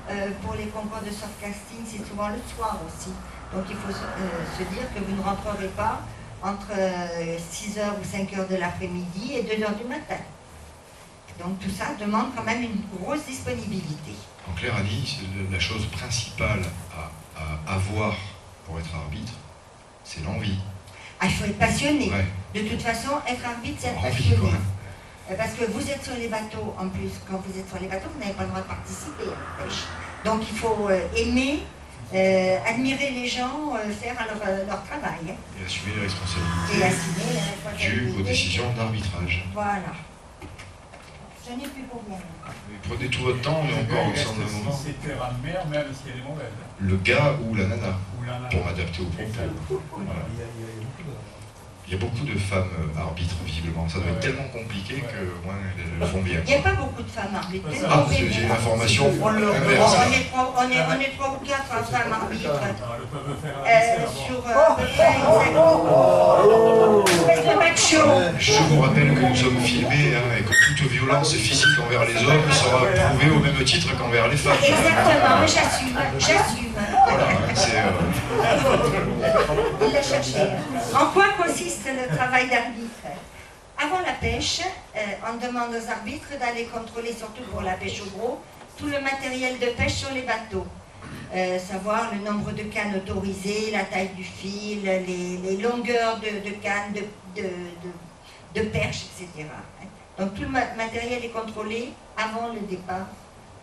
pour les concours de softcasting, c'est souvent le soir aussi. Donc il faut se dire que vous ne rentrerez pas entre 6h ou 5h de l'après-midi et 2h du matin. Donc tout ça demande quand même une grosse disponibilité. En clair, Annie, la chose principale à avoir pour être arbitre, c'est l'envie. Ah, il faut être passionné. Ouais. De toute façon, être arbitre, c'est être Envie, passionné. quoi. Parce que vous êtes sur les bateaux, en plus, quand vous êtes sur les bateaux, vous n'avez pas le droit de participer à la pêche. Donc il faut aimer, admirer les gens, faire leur travail. Et assumer les responsabilités. Et assumer les responsabilités. Dues aux décisions d'arbitrage. Voilà. Je n'ai plus combien. Prenez tout votre temps, on est encore au centre de moment. Si c'est terre en mer, même si elle est mauvaise. Le gars ou la nana, Ou la nana. pour m'adapter au propos. Voilà. Il y a beaucoup de femmes arbitres, visiblement. Ça doit être tellement compliqué que moins elles le font bien. Il n'y a pas beaucoup de femmes arbitres. Ah, j'ai une information On inverse. est 3 ou 4 femmes arbitres. Sur Oh, espèce de macho. Je vous rappelle que nous sommes filmés et que toute violence physique envers les hommes sera prouvée au même titre qu'envers les femmes. Exactement, j'assume. Voilà, c'est... Il l'a cherché. En quoi consiste le travail d'arbitre? Avant la pêche, on demande aux arbitres d'aller contrôler, surtout pour la pêche au gros, tout le matériel de pêche sur les bateaux. Savoir le nombre de cannes autorisées, la taille du fil, les longueurs de cannes, de perches, etc. Donc tout le matériel est contrôlé avant le départ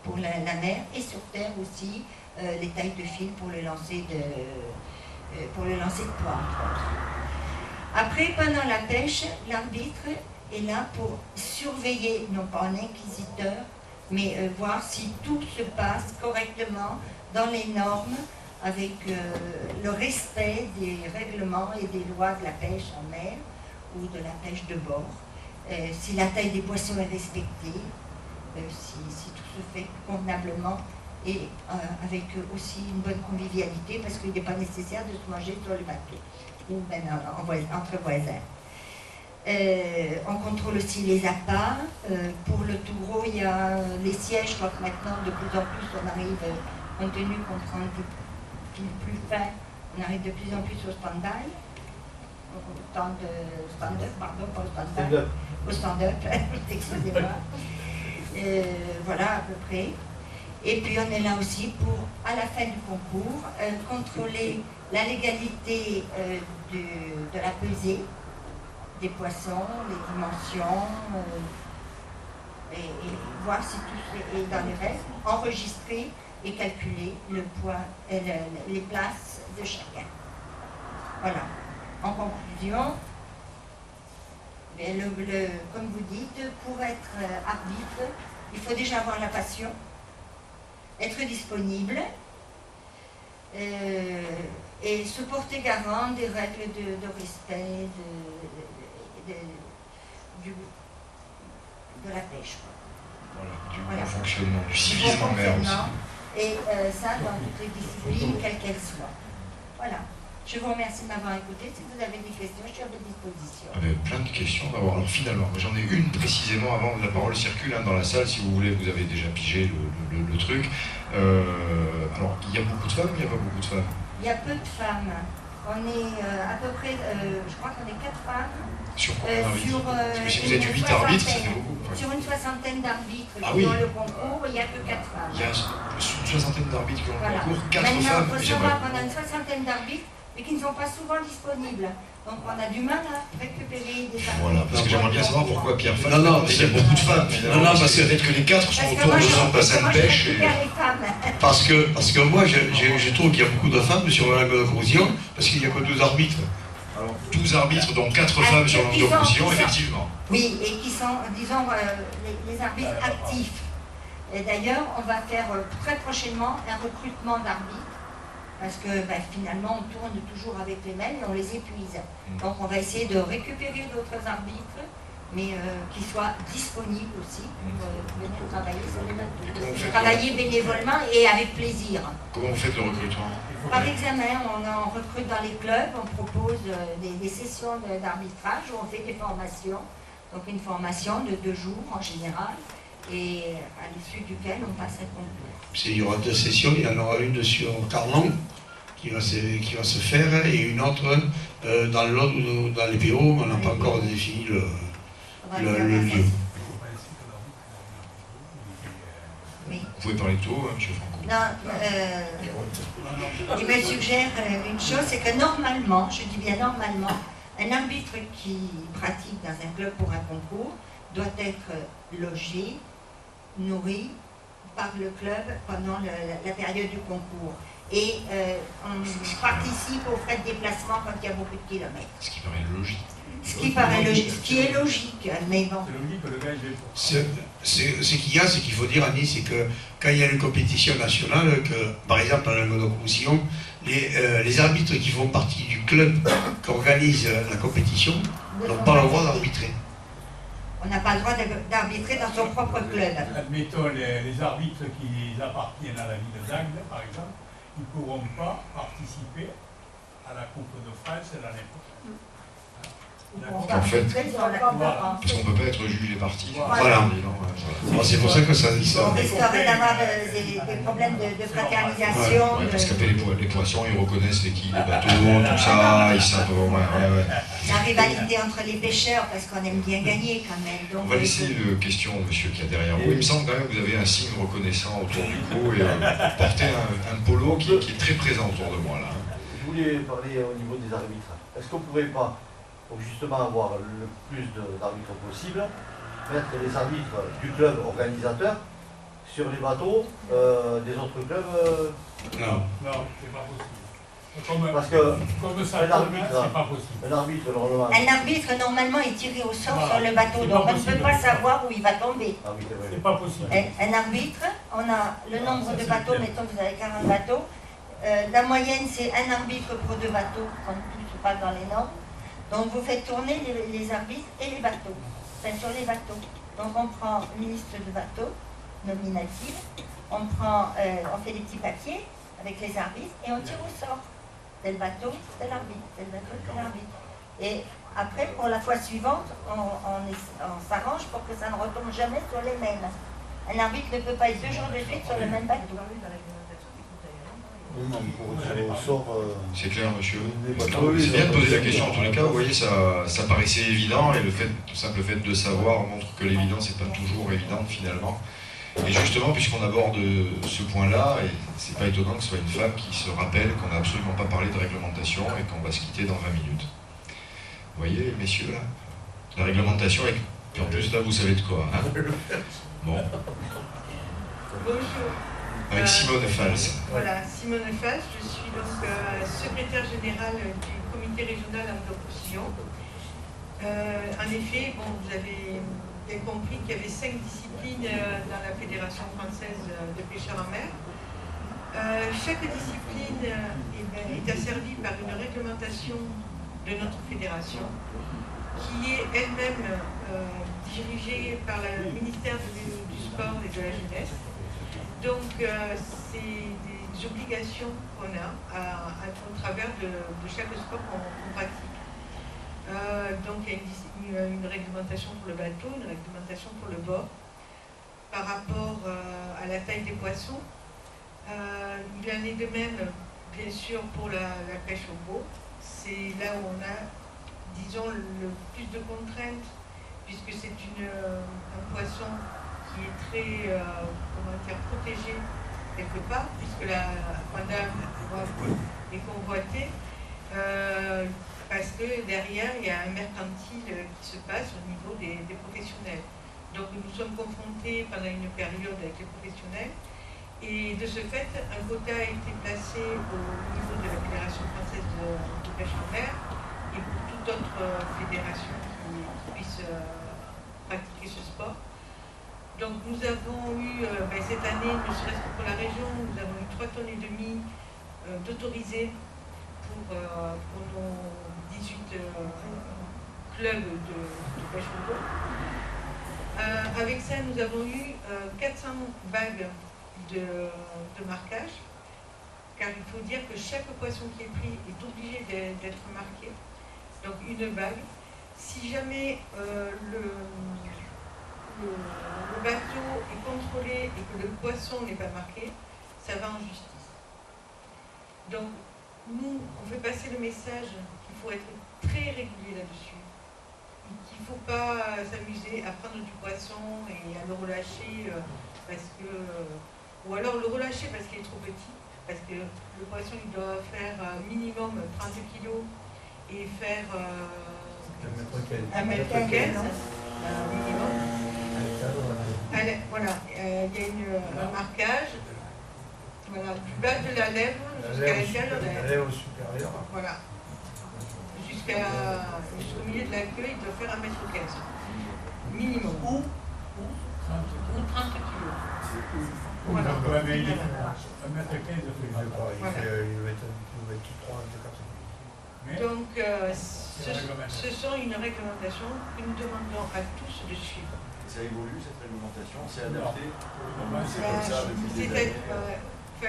pour la mer et sur terre aussi, les tailles de fil pour le lancer de poids, entre autres. Après, pendant la pêche, l'arbitre est là pour surveiller, non pas en inquisiteur, mais voir si tout se passe correctement dans les normes, avec le respect des règlements et des lois de la pêche en mer ou de la pêche de bord, si la taille des poissons est respectée, si tout se fait convenablement et avec aussi une bonne convivialité, parce qu'il n'est pas nécessaire de se manger sur le bateau ou même entre voisins. On contrôle aussi les appâts. Pour le tout gros, il y a les sièges. Je crois que maintenant, de plus en plus, on arrive, compte tenu qu'on prend des fils plus fins, on arrive de plus en plus au stand-by. Stand-up, pardon, pas au stand-by. Au stand-up, excusez-moi. Voilà, à peu près. Et puis on est là aussi pour, à la fin du concours, contrôler la légalité de la pesée des poissons, les dimensions, et voir si tout est dans les règles, enregistrer et calculer le poids, les places de chacun. Voilà. En conclusion, comme vous dites, pour être arbitre, il faut déjà avoir la passion, être disponible et se porter garant des règles de respect de la pêche. Voilà, du bon fonctionnement, du civisme en mer aussi. Et ça dans toutes les disciplines, quelles qu'elles soient. Voilà. Je vous remercie de m'avoir écouté. Si vous avez des questions, je suis à votre disposition. Plein de questions d'abord. Alors finalement, j'en ai une précisément avant que la parole circule dans la salle. Si vous voulez, vous avez déjà pigé le truc. Alors, il y a beaucoup de femmes ou il n'y a pas beaucoup de femmes? Il y a peu de femmes. On est à peu près, je crois qu'on est 4 femmes. Sur combien d'arbitres? Parce que si vous êtes 8 arbitres, ça fait beaucoup. Ouais. Sur une soixantaine d'arbitres qui ont le concours, il n'y a que 4 femmes. Il y a une soixantaine d'arbitres qui ont le concours, 4 femmes. Maintenant, il faut savoir qu'on a une soixantaine d'arbitres, mais qui ne sont pas souvent disponibles. Donc on a du mal à récupérer des arbitres. Voilà, parce que j'aimerais bien savoir pourquoi Pierre Fall. Non, il y a beaucoup de femmes finalement. Non, parce que peut-être que les 4 sont autour de son bassin de pêche. Parce que moi, je trouve qu'il y a beaucoup de femmes sur la lac de Corrosion, parce qu'il n'y a que 2 arbitres. Alors, 12 arbitres, dont 4 femmes sur Languedoc-Roussillon, effectivement. Oui, et qui sont, disons, les arbitres actifs. Et d'ailleurs, on va faire très prochainement un recrutement d'arbitres, parce que finalement, on tourne toujours avec les mêmes et on les épuise. Donc, on va essayer de récupérer d'autres arbitres, mais qui soient disponibles aussi pour venir travailler sur les bateaux. Travailler bénévolement et avec plaisir. Comment vous faites le recrutement? Par examen, on recrute dans les clubs, on propose des sessions d'arbitrage où on fait des formations. Donc une formation de 2 jours en général, et à l'issue duquel on passe un concours. Il y aura 2 sessions, il y en aura une sur Carlon qui va se faire et une autre dans l'Aude ou dans les PO, mais on n'a pas encore défini le lieu. Oui. Vous pouvez parler de tout, M. Franco? Non, il me suggère une chose, c'est que normalement, je dis bien normalement, un arbitre qui pratique dans un club pour un concours doit être logé, nourri par le club pendant la période du concours. Et on participe aux frais de déplacement quand il y a beaucoup de kilomètres. Ce qui paraît logique. Ce qui est logique, mais bon. Ce qu'il y a, c'est qu'il faut dire, Annie, c'est que quand il y a une compétition nationale, que par exemple à Languedoc-Roussillon, les arbitres qui font partie du club qui organise la compétition n'ont pas le droit d'arbitrer. On n'a pas le droit d'arbitrer dans son propre club. Admettons les arbitres qui appartiennent à la ville d'Agde, par exemple, ils ne pourront pas participer à la Coupe de France l'année prochaine. En fait, parce qu'on ne peut pas être juge et parti. Voilà. C'est pour ça que ça dit ça. On risquerait d'avoir des problèmes de fraternisation. Ouais, parce qu'après les poissons, ils reconnaissent les quilles des bateaux, tout ça, ils savent. La rivalité entre les pêcheurs, parce qu'on aime bien gagner quand même. Donc, on va laisser une question au monsieur qui est derrière vous. Il me semble quand même que vous avez un signe reconnaissant autour du cou et portez un polo qui est très présent autour de moi là. Je voulais parler au niveau des arbitres. Est-ce qu'on ne pourrait pas, pour justement avoir le plus d'arbitres possible, mettre les arbitres du club organisateur sur les bateaux des autres clubs Non, c'est pas possible. Parce que comme ça, c'est pas possible. Un arbitre normalement est tiré au sort sur le bateau, donc on ne peut pas savoir où il va tomber. C'est pas possible. Un arbitre, on a le nombre de bateaux, mettons que vous avez 40 bateaux, la moyenne c'est un arbitre pour 2 bateaux, quand tout se passe dans les normes. Donc vous faites tourner les arbitres et les bateaux, enfin sur les bateaux. Donc on prend une liste de bateaux nominative, on fait des petits papiers avec les arbitres et on tire au sort. Tel bateau, tel arbitre, tel bateau, tel arbitre. Et après, pour la fois suivante, on s'arrange pour que ça ne retombe jamais sur les mêmes. Un arbitre ne peut pas être 2 jours de suite sur le même bateau. C'est clair, monsieur. C'est bien de poser la question en tous les cas. Vous voyez, ça paraissait évident et le simple fait de savoir montre que l'évidence n'est pas toujours évidente finalement. Et justement, puisqu'on aborde ce point-là, et c'est pas étonnant que ce soit une femme qui se rappelle qu'on n'a absolument pas parlé de réglementation et qu'on va se quitter dans 20 minutes. Vous voyez, messieurs, là, la réglementation, et en plus, là, vous savez de quoi, hein? Bon. Bonjour. Avec Simone Fals. Voilà, Simone Fals, je suis donc secrétaire générale du comité régional Languedoc-Roussillon. En effet, bon, vous avez bien compris qu'il y avait 5 disciplines dans la Fédération française de pêcheurs en mer. Chaque discipline est asservie par une réglementation de notre fédération qui est elle-même dirigée par le ministère du Sport et de la Jeunesse. Donc, c'est des obligations qu'on a au travers de chaque sport qu'on pratique. Donc, il y a une réglementation pour le bateau, une réglementation pour le bord. Par rapport à la taille des poissons, il en est de même, bien sûr, pour la pêche au beau. C'est là où on a, disons, le plus de contraintes, puisque c'est un poisson qui est très protégé quelque part, puisque la madame est convoitée, parce que derrière il y a un mercantile qui se passe au niveau des professionnels. Donc nous sommes confrontés pendant une période avec les professionnels, et de ce fait, un quota a été placé au niveau de la Fédération française de pêche en mer, et pour d'autres fédérations qui puissent pratiquer ce sport. Donc nous avons eu cette année, ne serait-ce que pour la région, nous avons eu 3,5 tonnes d'autorisés pour nos 18 clubs de pêche au dos. Avec ça, nous avons eu 400 bagues de marquage, car il faut dire que chaque poisson qui est pris est obligé d'être marqué. Donc une bague. Si jamais le bateau est contrôlé et que le poisson n'est pas marqué, ça va en justice. Donc nous, on fait passer le message qu'il faut être très régulier là-dessus. Il ne faut pas s'amuser à prendre du poisson et à le relâcher parce que... ou alors le relâcher parce qu'il est trop petit, parce que le poisson il doit faire minimum 30 kg et faire 1,15 m minimum. Voilà, il y a un marquage voilà, du bas de la lèvre jusqu'à la lèvre supérieure. Voilà. Jusqu'au milieu de la queue, il doit faire 1,15 m. Minimum. Ou 30 kg. Voilà. Ouais, mais il est 1,15 m, il fait 23, 24. Donc, ce sont une réglementation que nous demandons à tous de suivre. Ça évolue cette réglementation, c'est adapté. C'est comme ça depuis des années.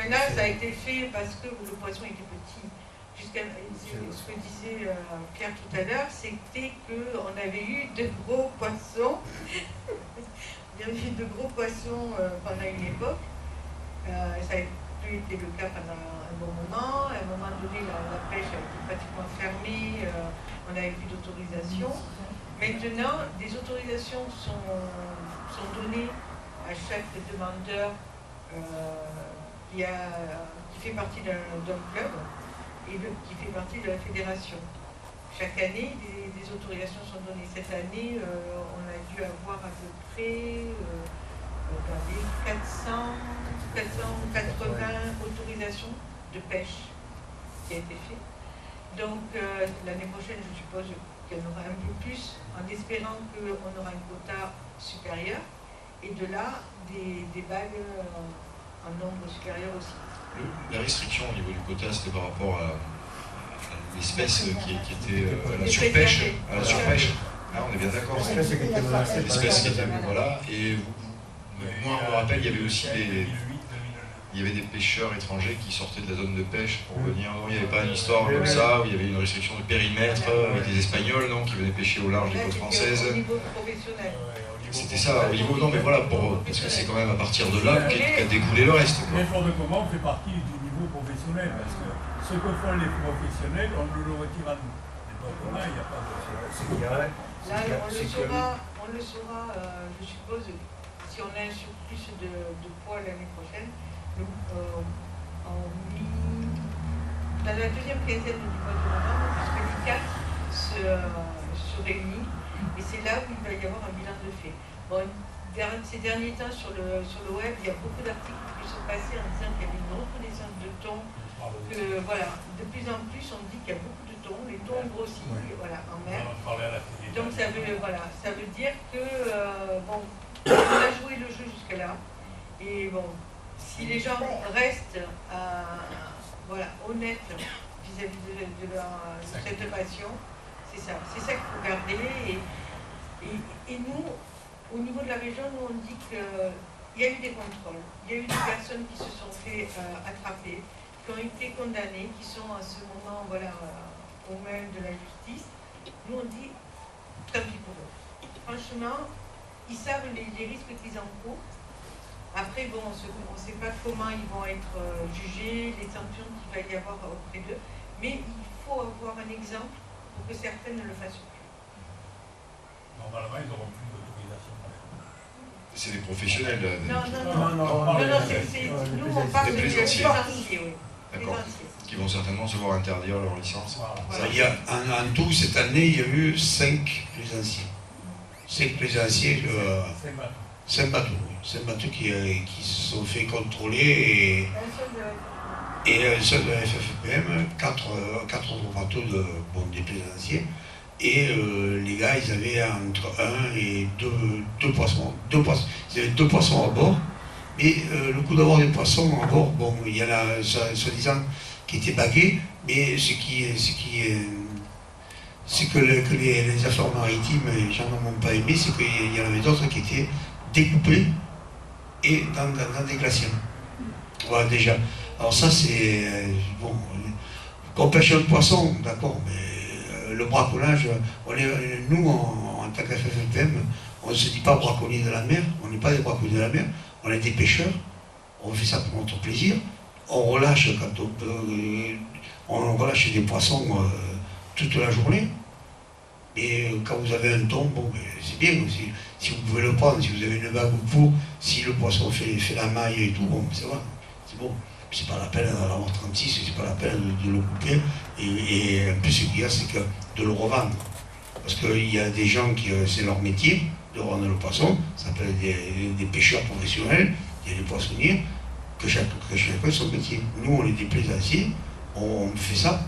Là, ça a été fait parce que le poisson était petit. Jusqu'à ce que disait Pierre tout à l'heure, c'était qu'on avait eu de gros poissons. Il y avait eu de gros poissons pendant une époque. Ça a plus été le cas pendant un bon moment. À un moment donné, la pêche a été pratiquement fermée. On n'avait plus d'autorisation. Maintenant, des autorisations sont données à chaque demandeur qui fait partie d'un club et qui fait partie de la fédération. Chaque année, des autorisations sont données. Cette année, on a dû avoir à peu près 480 autorisations de pêche qui a été fait. Donc l'année prochaine, je suppose qu'il y en aura un peu plus, en espérant qu'on aura un quota supérieur, et de là, des bagues en nombre supérieur aussi. La restriction au niveau du quota, c'était par rapport à l'espèce qui était à la surpêche. À la surpêche. Là, on est bien d'accord. L'espèce qui était voilà. Et moi, on me rappelle, il y avait aussi des pêcheurs étrangers qui sortaient de la zone de pêche pour venir. Il n'y avait pas une histoire comme ça, où il y avait une restriction de périmètre avec des Espagnols non, qui venaient pêcher au large des côtes françaises. Au niveau professionnel. C'était ça, au niveau, non mais voilà, parce que c'est quand même à partir de là qu'a découlé le reste. L'effort de commande fait partie du niveau professionnel, parce que ce que font les professionnels, on le retire à nous. Et donc là, il n'y a pas de... Là, on le saura, je suppose, si on a un surplus de poids l'année prochaine, dans la deuxième quinzaine du mois de novembre, puisque l'ICAT se réunit, et c'est là où il va y avoir un bilan de fait. Bon, ces derniers temps, sur le web, il y a beaucoup d'articles qui sont passés en disant qu'il y avait une reconnaissance de thon, que voilà, de plus en plus on dit qu'il y a beaucoup de thon, les thons grossissent voilà, en mer. Donc ça veut dire que bon, on a joué le jeu jusque-là, et bon, si les gens restent honnêtes vis-à-vis de cette passion, c'est ça qu'il faut garder. Et nous, au niveau de la région, nous on dit qu'il y a eu des contrôles, il y a eu des personnes qui se sont fait attraper, qui ont été condamnées, qui sont à ce moment aux mains de la justice. Nous on dit, tant pis pour eux. Franchement, ils savent les risques qu'ils encourent. Après, bon, on ne sait pas comment ils vont être jugés, les sanctions qu'il va y avoir auprès d'eux, mais il faut avoir un exemple pour que certaines ne le fassent plus. Normalement, ils n'auront plus d'autorisation. C'est des professionnels. Nous, on parle des plaisanciers, oui. D'accord. Qui vont certainement se voir interdire leur licence. Voilà. Il y a, en tout, cette année, il y a eu 5 plaisanciers. 5 plaisanciers, 5 bateaux. 5 bateaux qui se sont fait contrôler et un seul de la FFPM, 4 autres bateaux des plaisanciers. Et les gars, ils avaient entre 1 et 2 poissons. Ils avaient 2 poissons à bord. Mais le coup d'avoir des poissons à bord, bon, il y en a soi-disant qui étaient bagués, mais c'est que les affaires maritimes, les gens n'en ont pas aimé, c'est qu'il y en avait d'autres qui étaient découpés et dans des glaciers. Voilà, déjà. Alors ça, c'est... bon, quand on pêche le poisson, d'accord, mais le braconnage, nous, en tant qu'FFPM, on ne se dit pas braconnier de la mer, on n'est pas des braconniers de la mer, on est des pêcheurs, on fait ça pour notre plaisir, on relâche quand on relâche des poissons toute la journée, et quand vous avez un thon, bon, c'est bien, si vous pouvez le prendre, si vous avez une bague au pot, si le poisson fait la maille et tout, bon, c'est vrai, c'est bon. C'est pas la peine d'en avoir 36, c'est pas la peine de le couper, et en plus ce qu'il y a, c'est que de le revendre. Parce qu'il y a des gens qui, c'est leur métier, de revendre le poisson, ça s'appelle des pêcheurs professionnels, il y a des poissonniers, que chacun son métier. Nous, on est des plaisanciers, on fait ça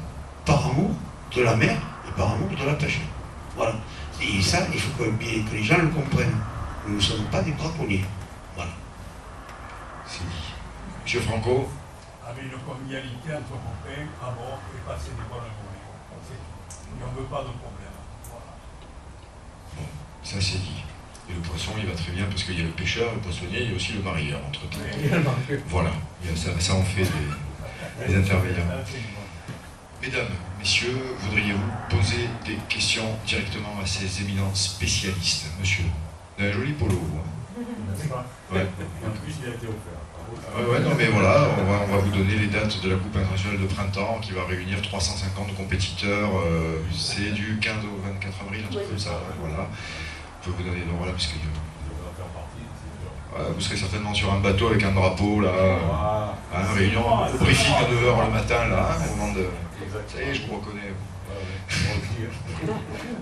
par amour de la mer et par amour de la pêche. Voilà. Et ça, il faut que les gens le comprennent. Nous ne sommes pas des braconniers. Voilà. C'est dit. Monsieur Franco. Avec une convivialité entre copains à bord et passer des bonnes journées. Et on ne veut pas de problème. Voilà. Bon, ça c'est dit. Et le poisson, il va très bien parce qu'il y a le pêcheur, le poissonnier, il y a aussi le marieur entre-temps. Voilà, ça en fait des intervenants. Mesdames, messieurs, voudriez-vous poser des questions directement à ces éminents spécialistes? Monsieur, vous avez un joli polo. Ouais. En plus, il a été offert. Ouais, non, mais voilà, on va vous donner les dates de la Coupe internationale de printemps qui va réunir 350 compétiteurs. C'est du 15 au 24 avril, un truc comme ça. Voilà. Je peux vous donner, donc voilà, parce que vous serez certainement sur un bateau avec un drapeau là, réunion au briefing à 9h le matin là, au moment de. Ça y est, je vous reconnais.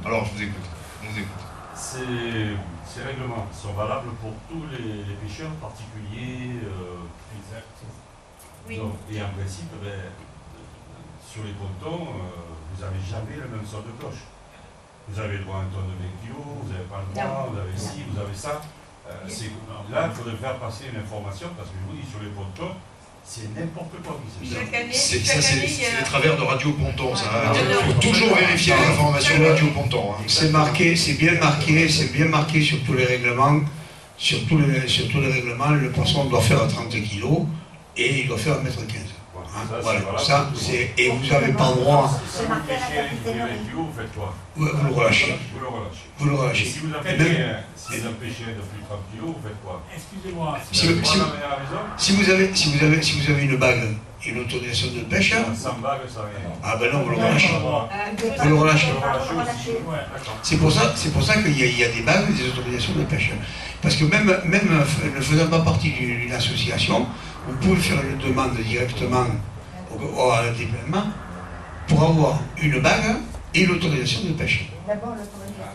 Alors, je vous écoute. Ces règlements sont valables pour tous les pêcheurs particuliers, oui. Donc, et en principe, sur les pontons, vous n'avez jamais le même son de cloche. Vous avez le droit à un tonne de 20 kg, vous n'avez pas le droit, vous avez ci, vous avez ça. Là, il faudrait faire passer une information, parce que je vous dis, sur les pontons, c'est n'importe quoi qui se passe. C'est les travers de Radio Ponton, ça. Il faut toujours vérifier les informations de Radio Ponton. C'est marqué, c'est bien marqué sur tous les règlements. Sur tous les règlements, le poisson doit faire 30 kg et il doit faire 1,15 m. Voilà, ça, c'est. Et vous n'avez pas le droit. Si vous pêchez les 20 kg, vous faites quoi? Vous le relâchez. Vous le relâchez. Et si vous avez pêché de plus de 30 kg, vous faites quoi? Excusez-moi. Si vous avez une bague et une autorisation de pêche. Sans bague, ça rien. Ah ben non, vous le relâchez. Vous le relâchez. C'est pour ça qu'il y a des bagues et des autorisations de pêche. Parce que même ne faisant pas partie d'une association, vous pouvez faire une demande directement à un département pour avoir une bague et l'autorisation de pêche.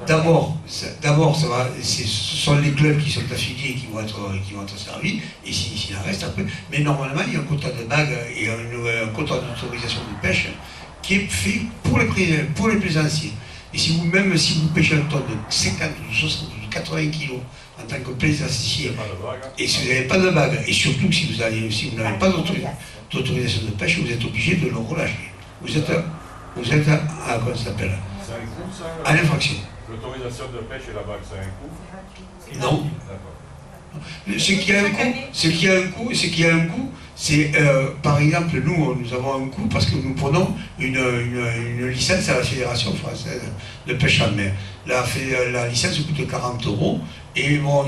D'abord, ce sont les clubs qui sont affiliés qui vont être servis, et s'il en reste après. Mais normalement, il y a un quota de bagues et un quota d'autorisation de pêche qui est fait pour les plaisanciers. Et même si vous pêchez un tonne de 50, de 60, de 80 kg en tant que plaisancier, et si vous n'avez pas de bague, et surtout si vous n'avez pas d'autorisation de pêche, vous êtes obligé de le relâcher. Vous êtes à quoi ça s'appelle? À l'infraction. L'autorisation de pêche et la bague, ça a un coût? Non. Ce qui a un coût, c'est par exemple, nous avons un coût parce que nous prenons une licence à la Fédération française de pêche en mer. La licence coûte 40 €. Et bon,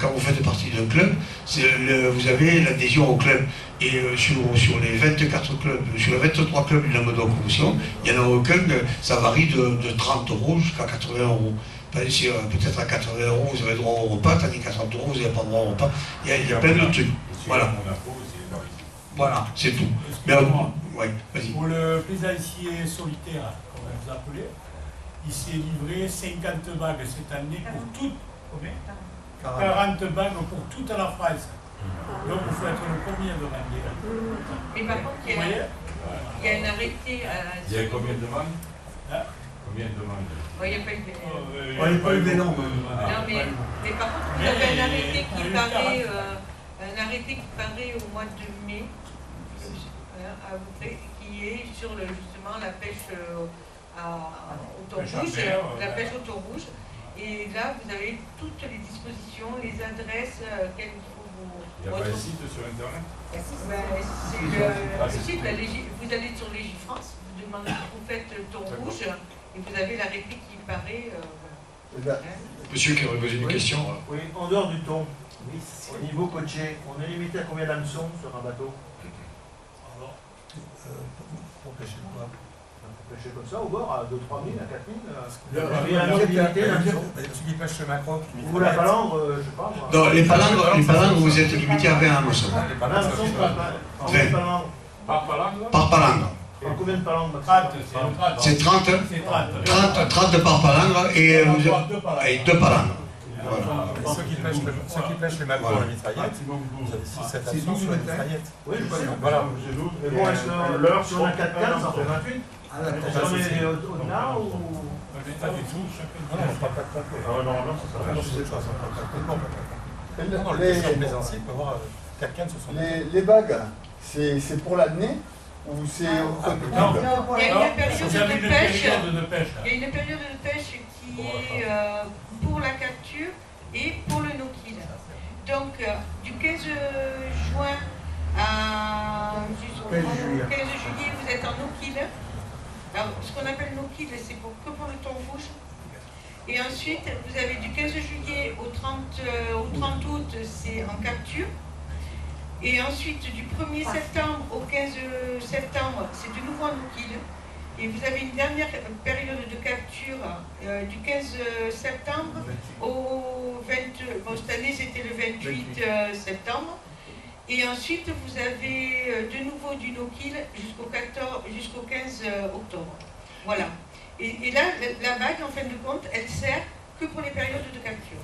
quand vous faites partie d'un club, vous avez l'adhésion au club. Et sur les 24 clubs, sur les 23 clubs du Languedoc-Roussillon, il y en a aucun, ça varie de 30 € jusqu'à 80 €. Peut-être à 80 €, vous avez droit au repas, tandis qu'à 30 €, vous n'avez pas droit au repas. Il y a plein de trucs. Voilà. Voilà, c'est tout. Ouais, vas-y. Pour le plaisancier solitaire, comme vous appelez, il s'est livré 50 bagues cette année pour toute. Combien 40 bagues pour toute la France. Donc il faut être le premier de demander. Mais par contre, il y a un arrêté. Il y a combien de demandes? Combien de demandes? Il n'y a pas eu de... Il n'y a pas eu de Non, mais par contre, vous avez un arrêté qui paraît au mois de mai, qui est sur justement la pêche au thon rouge, la pêche au thon rouge. Et là, vous avez toutes les dispositions, les adresses qu'elles faut vous... Il n'y a pas un site sur Internet? C'est le site, vous allez sur Légifrance, vous demandez, vous faites le thon rouge, et vous avez l'arrêté qui paraît... Monsieur qui aurait posé une question. Oui, en dehors du thon, au niveau côtier, on est limité à combien d'hameçons sur un bateau? Pour pêcher quoi? Pour pêcher comme ça, au bord, à 2 3 000, à 4 000 Il y a une limité, ceux qui pêchent le macro. Ou la palangre, je sais pas. Moi. Non, les palangres, vous êtes limité à 20 hameçons. Les palangres, Par palangre? Par palangre. Et combien de palangres? C'est 30 par palangre et 2 palangres. Voilà. Ceux qui pêchent les macros à la mitraillette, vous avez 6-7 hameçons sur la mitraillette. Oui, voilà. Mais bon, l'heure, si on a 4 4 ça fait 28. Est-ce qu'on est au-delà ou... Pas du tout. Normalement, ça sera. Non, le pêcheur plaisancier peut avoir 4 cannes sur son bateau. Les bagues, c'est pour l'année ou c'est au code de Non, il y a une période de pêche qui est pour la capture et pour le no-kill. Donc, du 15 juin jusqu'au 15 juillet, vous êtes en no-kill. Alors, ce qu'on appelle no-kill, c'est que pour le thon rouge. Et ensuite, vous avez du 15 juillet au 30 août, c'est en capture. Et ensuite, du 1er septembre au 15 septembre, c'est de nouveau en no-kill. Et vous avez une dernière période de capture du 15 septembre au 20... Bon, cette année, c'était le 28 septembre. Et ensuite, vous avez de nouveau du no-kill jusqu'au 15 octobre. Voilà. Et là, la bague, en fin de compte, elle sert que pour les périodes de capture.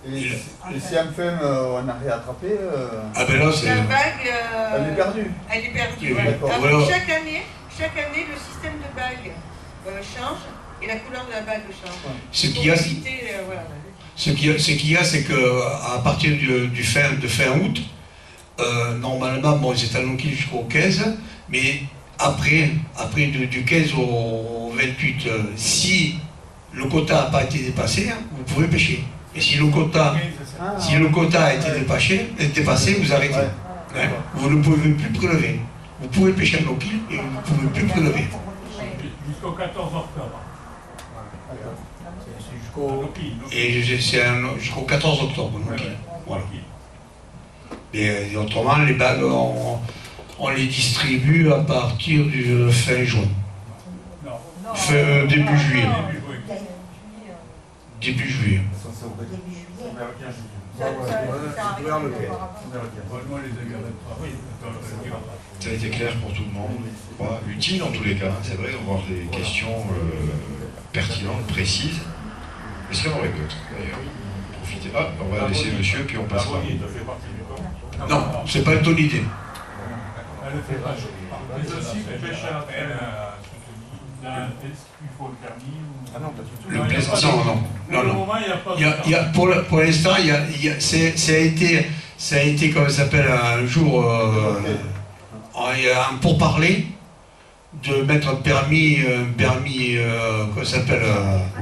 Et si un femme on a réattrapé, Ah ben là, c'est... La bague... elle est perdue. Elle est perdue, Oui, ouais. voilà. Chaque année, le système de bague change et la couleur de la bague change. Ce qu'il y a, c'est qu'à partir de fin août, normalement, bon, c'est un no-kill jusqu'au 15, mais après du 15 au 28, si le quota n'a pas été dépassé, vous pouvez pêcher. Et si le quota a été dépassé, vous arrêtez. Ouais. Vous ne pouvez plus prélever. Vous pouvez pêcher un no-kill et vous ne pouvez plus prélever. Jusqu'au 14 octobre. Et c'est jusqu'au 14 octobre. No-kill. Voilà. Et autrement, les bagues, on les distribue à partir du fin juin. Début juillet. Début juillet. Ça a été clair pour tout le monde. Utile en tous les cas, c'est vrai, d'avoir des questions pertinentes, précises. Est-ce qu'il y en aurait d'autres d'ailleurs? Profitez. Ah, on va laisser monsieur, puis on passera. Non, c'est pas une bonne idée. Mais aussi, vous pêchez à la peine. Est-ce qu'il faut le permis ou... Ah non, pas du tout. Le plaisant, non. Pour l'instant, ça a été, comme ça s'appelle, un jour, il y a un pourparler de mettre un permis comment ça s'appelle,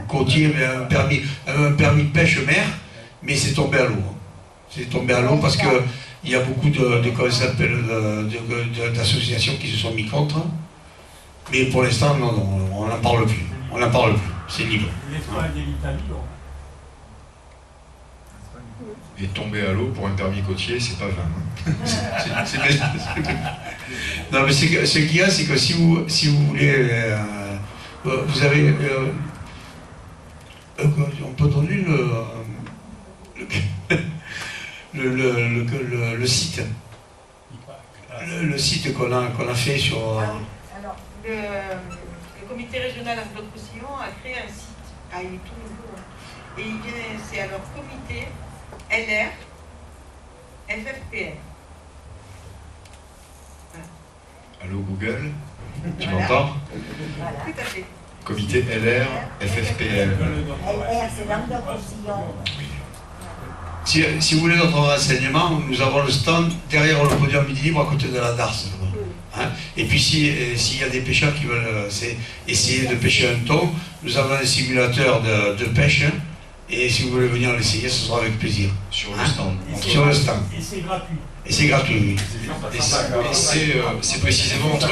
côtier, un permis de pêche mer, mais c'est tombé à l'eau. C'est tombé à l'eau parce que il y a beaucoup d'associations qui se sont mis contre. Mais pour l'instant, non, on n'en parle plus. On n'en parle plus. C'est libre. L'Espagne et l'Italie, Et tomber à l'eau pour un permis côtier, c'est pas 20. Non, mais ce qu'il y a, c'est que si vous voulez, vous avez, on peut donner le site, le site qu'on a fait sur. Alors, le comité régional Anglo-Roussillon a créé un site, il est tout nouveau, et c'est alors comité LR FFPN. Allô Google, tu m'entends? Voilà. Tout à fait. Comité LR, FFPL. LR, c'est Languedoc-Roussillon. Si vous voulez notre renseignement, nous avons le stand derrière le podium Midi Libre à côté de la Darse. Hein? Et puis s'il y a des pêcheurs qui veulent essayer de pêcher un thon, nous avons un simulateur de pêche. Et si vous voulez venir l'essayer, ce sera avec plaisir. Sur le stand. Sur le stand. Et c'est gratuit. Et c'est gratuit, oui. Et c'est précisément entre...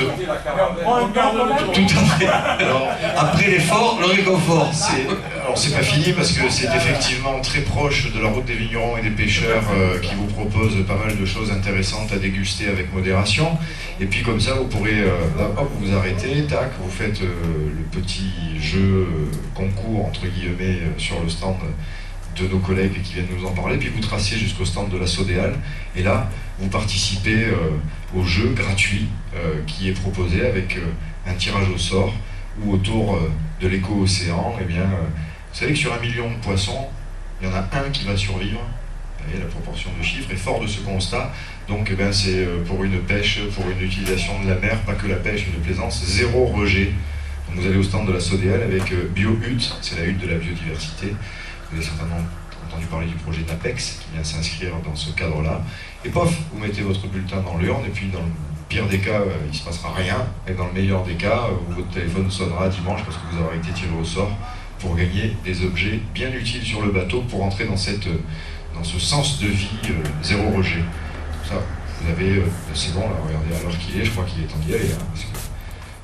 Tout à fait. Alors, après l'effort, le réconfort. Alors c'est pas fini parce que c'est effectivement très proche de la route des vignerons et des pêcheurs qui vous propose pas mal de choses intéressantes à déguster avec modération. Et puis comme ça, vous pourrez hop, vous arrêter, tac, vous faites le petit jeu concours entre guillemets sur le stand de nos collègues qui viennent nous en parler, puis vous tracez jusqu'au stand de la Sodéal, et là, vous participez au jeu gratuit qui est proposé avec un tirage au sort, où autour de l'éco-océan, eh bien, vous savez que sur 1 million de poissons, il y en a un qui va survivre, et la proportion de chiffres est forte de ce constat, donc eh bien, c'est pour une pêche, pour une utilisation de la mer, pas que la pêche, mais de plaisance, 0 rejet. Donc vous allez au stand de la Sodéal avec BioHutte, c'est la hutte de la biodiversité. Vous avez certainement entendu parler du projet NAPEX qui vient s'inscrire dans ce cadre-là. Et pof, vous mettez votre bulletin dans l'urne et puis dans le pire des cas, il ne se passera rien. Et dans le meilleur des cas, votre téléphone sonnera dimanche parce que vous aurez été tiré au sort pour gagner des objets bien utiles sur le bateau pour entrer dans ce sens de vie zéro rejet. Tout ça, vous avez... c'est bon, là, regardez à l'heure qu'il est, je crois qu'il est temps d'y aller. Hein, parce que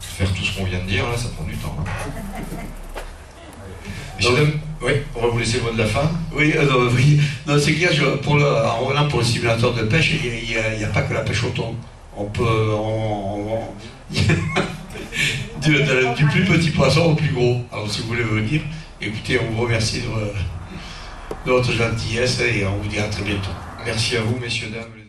faire tout ce qu'on vient de dire, là, ça prend du temps. Hein. Messieurs, dames, oui, on va vous laisser le mot de la fin. Oui, oui. Non, c'est clair, en revenant pour le simulateur de pêche, il n'y a pas que la pêche au thon. On peut... du plus petit poisson au plus gros. Alors si vous voulez venir, écoutez, on vous remercie de votre gentillesse et on vous dit à très bientôt. Merci à vous, messieurs, dames.